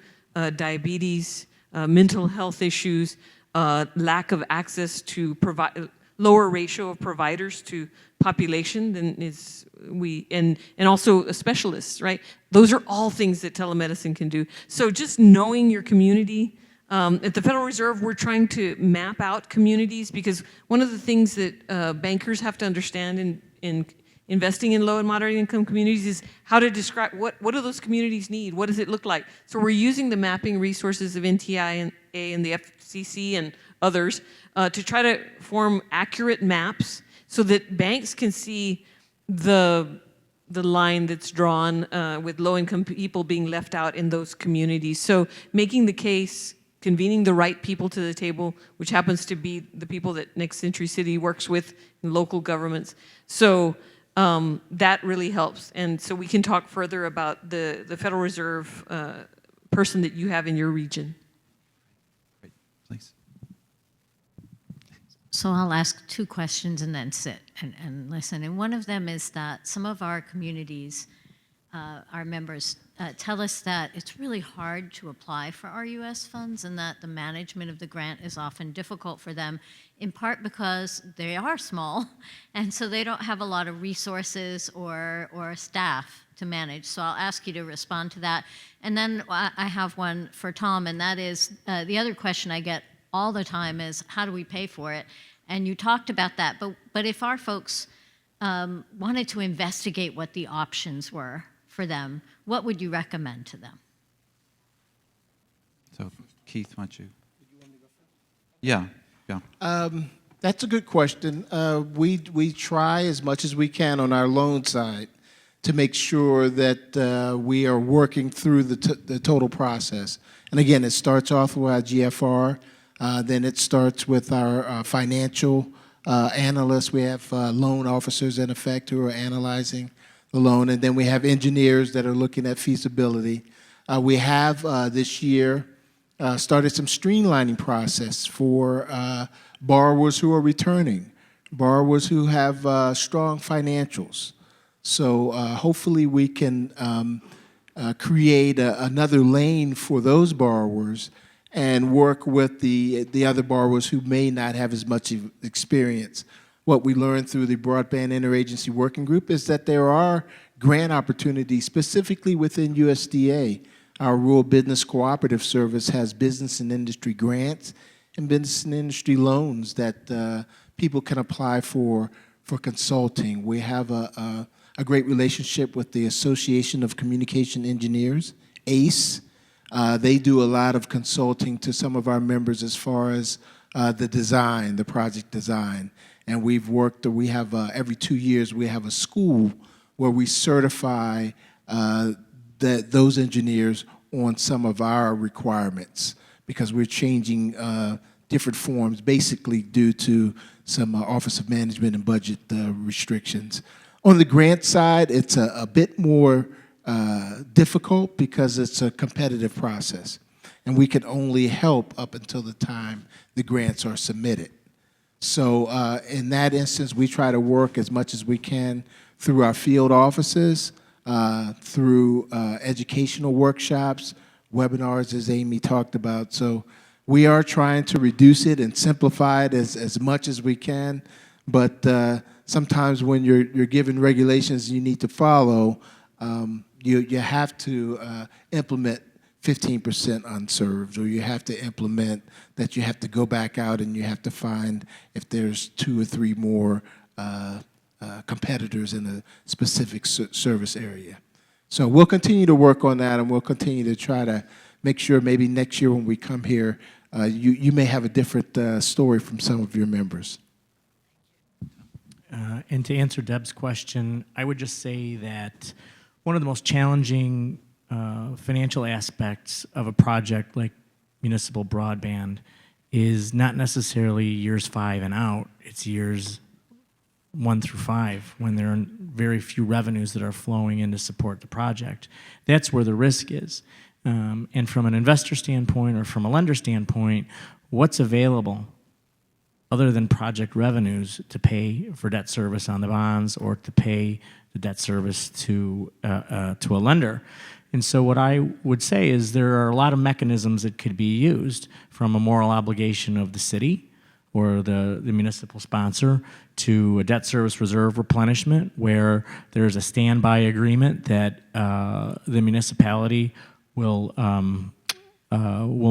diabetes, mental health issues, lack of access to lower ratio of providers to population than and also specialists, right? Those are all things that telemedicine can do. So just knowing your community. At the Federal Reserve, we're trying to map out communities, because one of the things that bankers have to understand in investing in low and moderate income communities is how to describe what do those communities need? What does it look like? So we're using the mapping resources of NTIA and the FCC and others to try to form accurate maps so that banks can see the line that's drawn with low-income people being left out in those communities. So making the case, convening the right people to the table, which happens to be the people that Next Century City works with in local governments. So that really helps. And so we can talk further about the Federal Reserve person that you have in your region. Great, please. So I'll ask 2 questions and then sit and listen. And one of them is that some of our communities, our members, tell us that it's really hard to apply for RUS funds, and that the management of the grant is often difficult for them, in part because they are small, and so they don't have a lot of resources or staff to manage. So I'll ask you to respond to that. And then I have one for Tom, and that is, the other question I get all the time is, how do we pay for it? And you talked about that, but if our folks wanted to investigate what the options were for them, what would you recommend to them? So, Keith, why don't you? Yeah. That's a good question. We try as much as we can on our loan side to make sure that we are working through the total process. And again, it starts off with our GFR, then it starts with our financial analysts. We have loan officers in effect who are analyzing the loan, and then we have engineers that are looking at feasibility. We have this year started some streamlining process for borrowers who are returning, borrowers who have strong financials. So hopefully we can create another lane for those borrowers and work with the other borrowers who may not have as much experience. What we learned through the Broadband Interagency Working Group is that there are grant opportunities specifically within USDA. Our Rural Business Cooperative Service has business and industry grants and business and industry loans that people can apply for consulting. We have a great relationship with the Association of Communication Engineers, ACE. They do a lot of consulting to some of our members as far as the design, the project design. And we have every 2 years, we have a school where we certify those engineers on some of our requirements, because we're changing different forms basically due to some Office of Management and Budget restrictions. On the grant side, it's a bit more difficult because it's a competitive process, and we can only help up until the time the grants are submitted. So in that instance, we try to work as much as we can through our field offices, through educational workshops, webinars, as Aimee talked about. So we are trying to reduce it and simplify it as much as we can, but sometimes when you're given regulations you need to follow, you have to implement 15% unserved, or you have to implement that you have to go back out and you have to find if there's 2 or 3 more competitors in a specific service area. So we'll continue to work on that, and we'll continue to try to make sure maybe next year when we come here, you may have a different story from some of your members. And to answer Deb's question, I would just say that one of the most challenging financial aspects of a project like municipal broadband is not necessarily years 5 and out. It's years 1 through 5, when there are very few revenues that are flowing in to support the project. That's where the risk is. And from an investor standpoint or from a lender standpoint, what's available other than project revenues to pay for debt service on the bonds or to pay the debt service to a lender? And so what I would say is there are a lot of mechanisms that could be used, from a moral obligation of the city or the municipal sponsor to a debt service reserve replenishment, where there's a standby agreement that the municipality will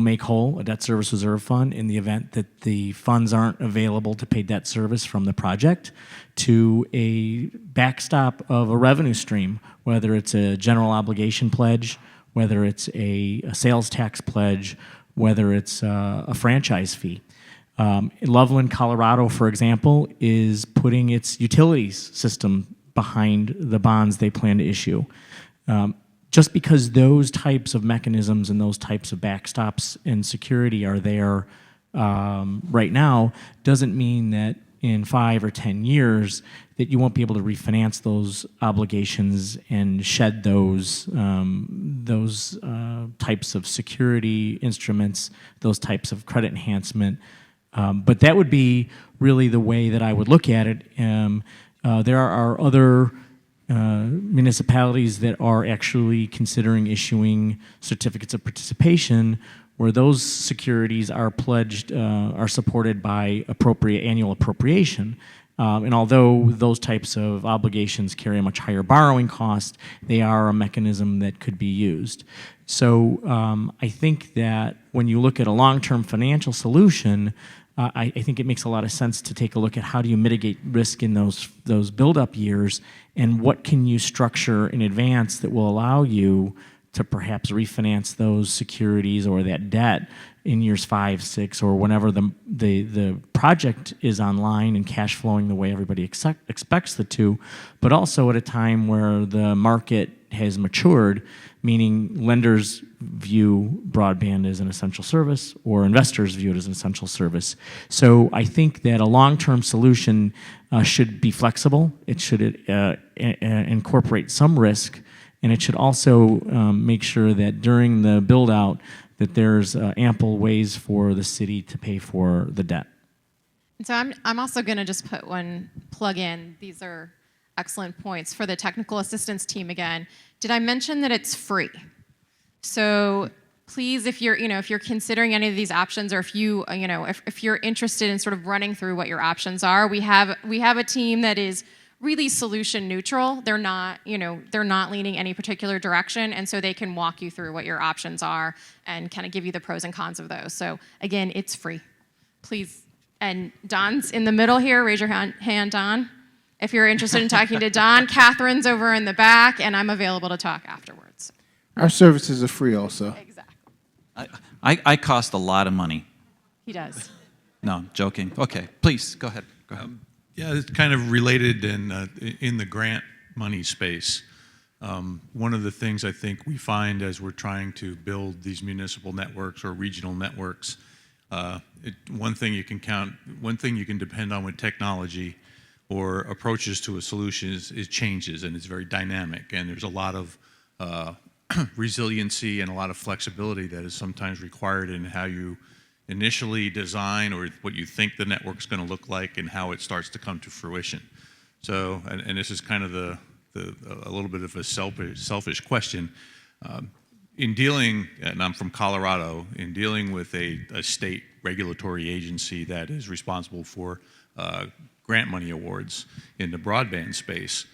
make whole a debt service reserve fund in the event that the funds aren't available to pay debt service from the project, to a backstop of a revenue stream, whether it's a general obligation pledge, whether it's a sales tax pledge, whether it's a franchise fee. Loveland, Colorado, for example, is putting its utilities system behind the bonds they plan to issue. Just because those types of mechanisms and those types of backstops and security are there right now doesn't mean that in 5 or 10 years that you won't be able to refinance those obligations and shed those types of security instruments, those types of credit enhancement. But that would be really the way that I would look at it. There are other municipalities that are actually considering issuing certificates of participation, where those securities are pledged, are supported by annual appropriation. And although those types of obligations carry a much higher borrowing cost, they are a mechanism that could be used. So I think that when you look at a long-term financial solution, I think it makes a lot of sense to take a look at how do you mitigate risk in those build-up years, and what can you structure in advance that will allow you to perhaps refinance those securities or that debt in years 5, 6, or whenever the project is online and cash flowing the way everybody expects it to, but also at a time where the market has matured, meaning lenders view broadband as an essential service or investors view it as an essential service. So I think that a long-term solution should be flexible. It should incorporate some risk, and it should also make sure that during the build-out that there's ample ways for the city to pay for the debt. And so I'm also going to just put one plug in. These are excellent points for the technical assistance team again. Did I mention that it's free? So please, if you're considering any of these options, or if you're interested in sort of running through what your options are, we have a team that is really solution neutral. They're not leaning any particular direction, and so they can walk you through what your options are and kind of give you the pros and cons of those. So again, it's free. Please, and Don's in the middle here. Raise your hand, Don. If you're interested in talking to Don, Catherine's over in the back, and I'm available to talk afterwards. Our services are free also. Exactly. I cost a lot of money. He does. No, joking. Okay, please, go ahead. Yeah, it's kind of related in the grant money space. One of the things I think we find as we're trying to build these municipal networks or regional networks, one thing you can depend on with technology or approaches to a solution is changes, and it's very dynamic, and there's a lot of resiliency and a lot of flexibility that is sometimes required in how you initially design or what you think the network's going to look like and how it starts to come to fruition. So, and this is kind of a little bit of a selfish question. In dealing, and I'm from Colorado, in dealing with a state regulatory agency that is responsible for grant money awards in the broadband space,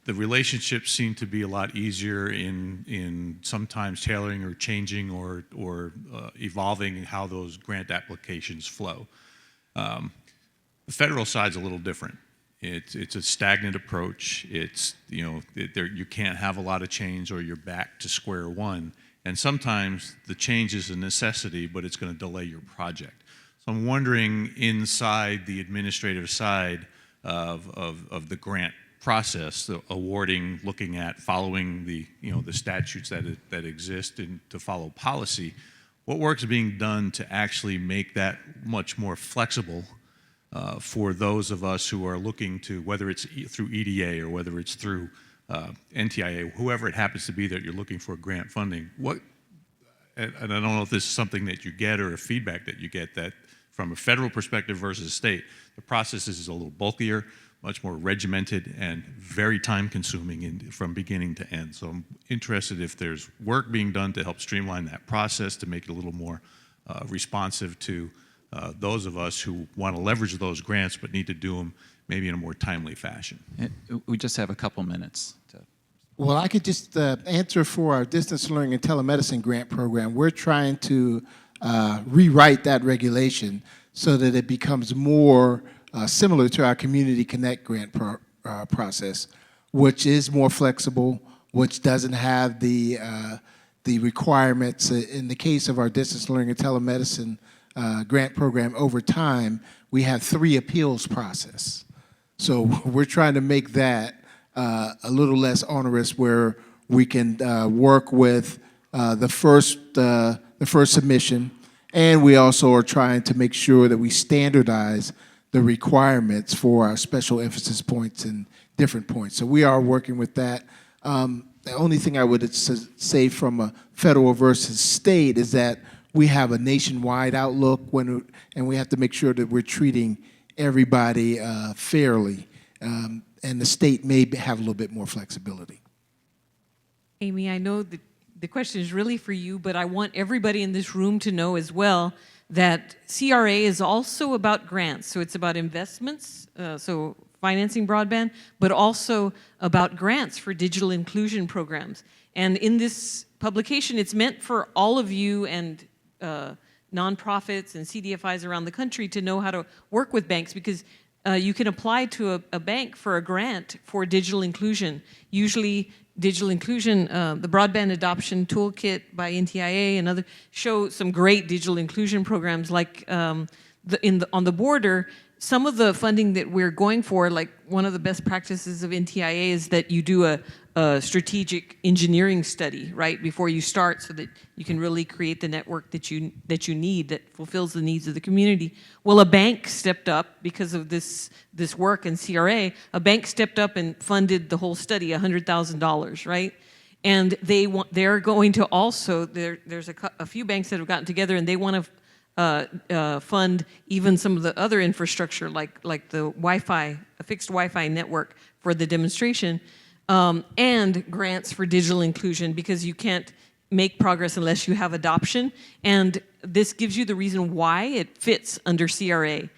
the relationships seem to be a lot easier in sometimes tailoring or changing or evolving how those grant applications flow. The federal side's a little different. It's a stagnant approach. You can't have a lot of change or you're back to square one. And sometimes the change is a necessity, but it's going to delay your project. So I'm wondering, inside the administrative side of the grant process, the awarding, looking at following the statutes that exist and to follow policy, what work's being done to actually make that much more flexible for those of us who are looking to, whether it's through EDA or whether it's through NTIA, whoever it happens to be that you're looking for grant funding. And I don't know if this is something that you get or a feedback that you get, that from a federal perspective versus state, the process is a little bulkier, much more regimented, and very time-consuming from beginning to end. So I'm interested if there's work being done to help streamline that process, to make it a little more responsive to those of us who want to leverage those grants but need to do them maybe in a more timely fashion. We just have a couple minutes. Well, I could just answer for our distance learning and telemedicine grant program. We're trying to rewrite that regulation so that it becomes more similar to our Community Connect grant process, which is more flexible, which doesn't have the requirements. In the case of our distance learning and telemedicine grant program, over time, we have 3 appeals process. So we're trying to make that a little less onerous, where we can work with the first submission, and we also are trying to make sure that we standardize the requirements for our special emphasis points and different points. So we are working with that. The only thing I would say from a federal versus state is that we have a nationwide outlook, and we have to make sure that we're treating everybody fairly. And the state may have a little bit more flexibility. Aimee, I know that the question is really for you, but I want everybody in this room to know as well that CRA is also about grants. So it's about investments, so financing broadband, but also about grants for digital inclusion programs. And in this publication, it's meant for all of you and nonprofits and CDFIs around the country to know how to work with banks, because you can apply to a bank for a grant for digital inclusion. Usually digital inclusion, the Broadband Adoption Toolkit by NTIA and other show some great digital inclusion programs, like on the border. Some of the funding that we're going for, like one of the best practices of NTIA, is that you do a strategic engineering study right before you start, so that you can really create the network that you need, that fulfills the needs of the community. Well, a bank stepped up because of this work in CRA. A bank stepped up and funded the whole study, $100,000, right? And they're going to also, there's a few banks that have gotten together, and they want to fund even some of the other infrastructure, like the Wi-Fi, a fixed Wi-Fi network for the demonstration, and grants for digital inclusion, because you can't make progress unless you have adoption. And this gives you the reason why it fits under CRA,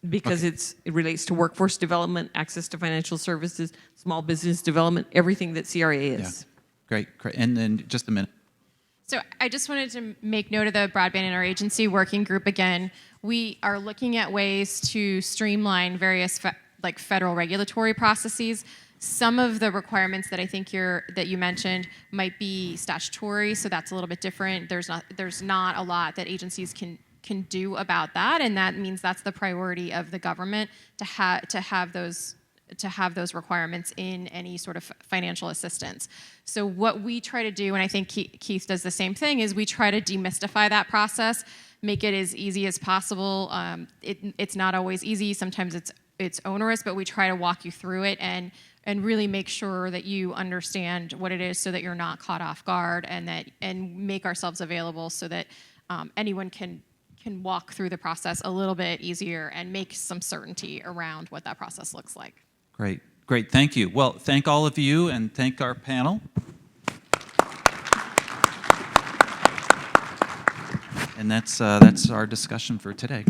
because it relates to workforce development, access to financial services, small business development, everything that CRA is. Yeah. Great. And then just a minute. So I just wanted to make note of the Broadband Interagency Working Group again. We are looking at ways to streamline various federal regulatory processes. Some of the requirements that I think that you mentioned might be statutory, so that's a little bit different. There's not a lot that agencies can do about that, and that means that's the priority of the government to have those requirements in any sort of financial assistance. So what we try to do, and I think Keith does the same thing, is we try to demystify that process, make it as easy as possible. It's not always easy. Sometimes it's onerous, but we try to walk you through it and really make sure that you understand what it is, so that you're not caught off guard, and make ourselves available so that anyone can walk through the process a little bit easier and make some certainty around what that process looks like. Great. Thank you. Well, thank all of you, and thank our panel. And that's our discussion for today.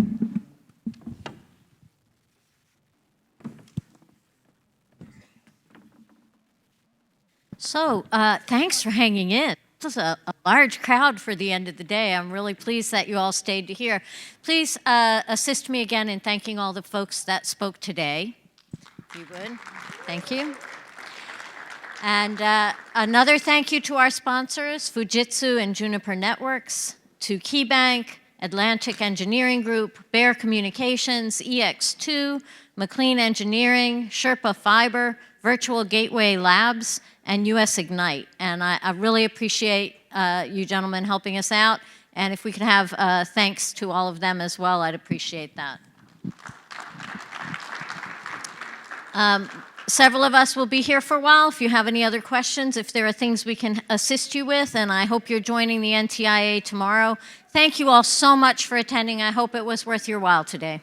So thanks for hanging in. This is a large crowd for the end of the day. I'm really pleased that you all stayed to hear. Please assist me again in thanking all the folks that spoke today. If you would. Thank you. And another thank you to our sponsors, Fujitsu and Juniper Networks, to KeyBanc, Atlantic Engineering Group, Bear Communications, EX2, McLean Engineering, Sherpa Fiber, Virtual Gateway Labs, and US Ignite. And I really appreciate you gentlemen helping us out. And if we could have thanks to all of them as well, I'd appreciate that. Several of us will be here for a while. If you have any other questions, if there are things we can assist you with, and I hope you're joining the NTIA tomorrow. Thank you all so much for attending. I hope it was worth your while today.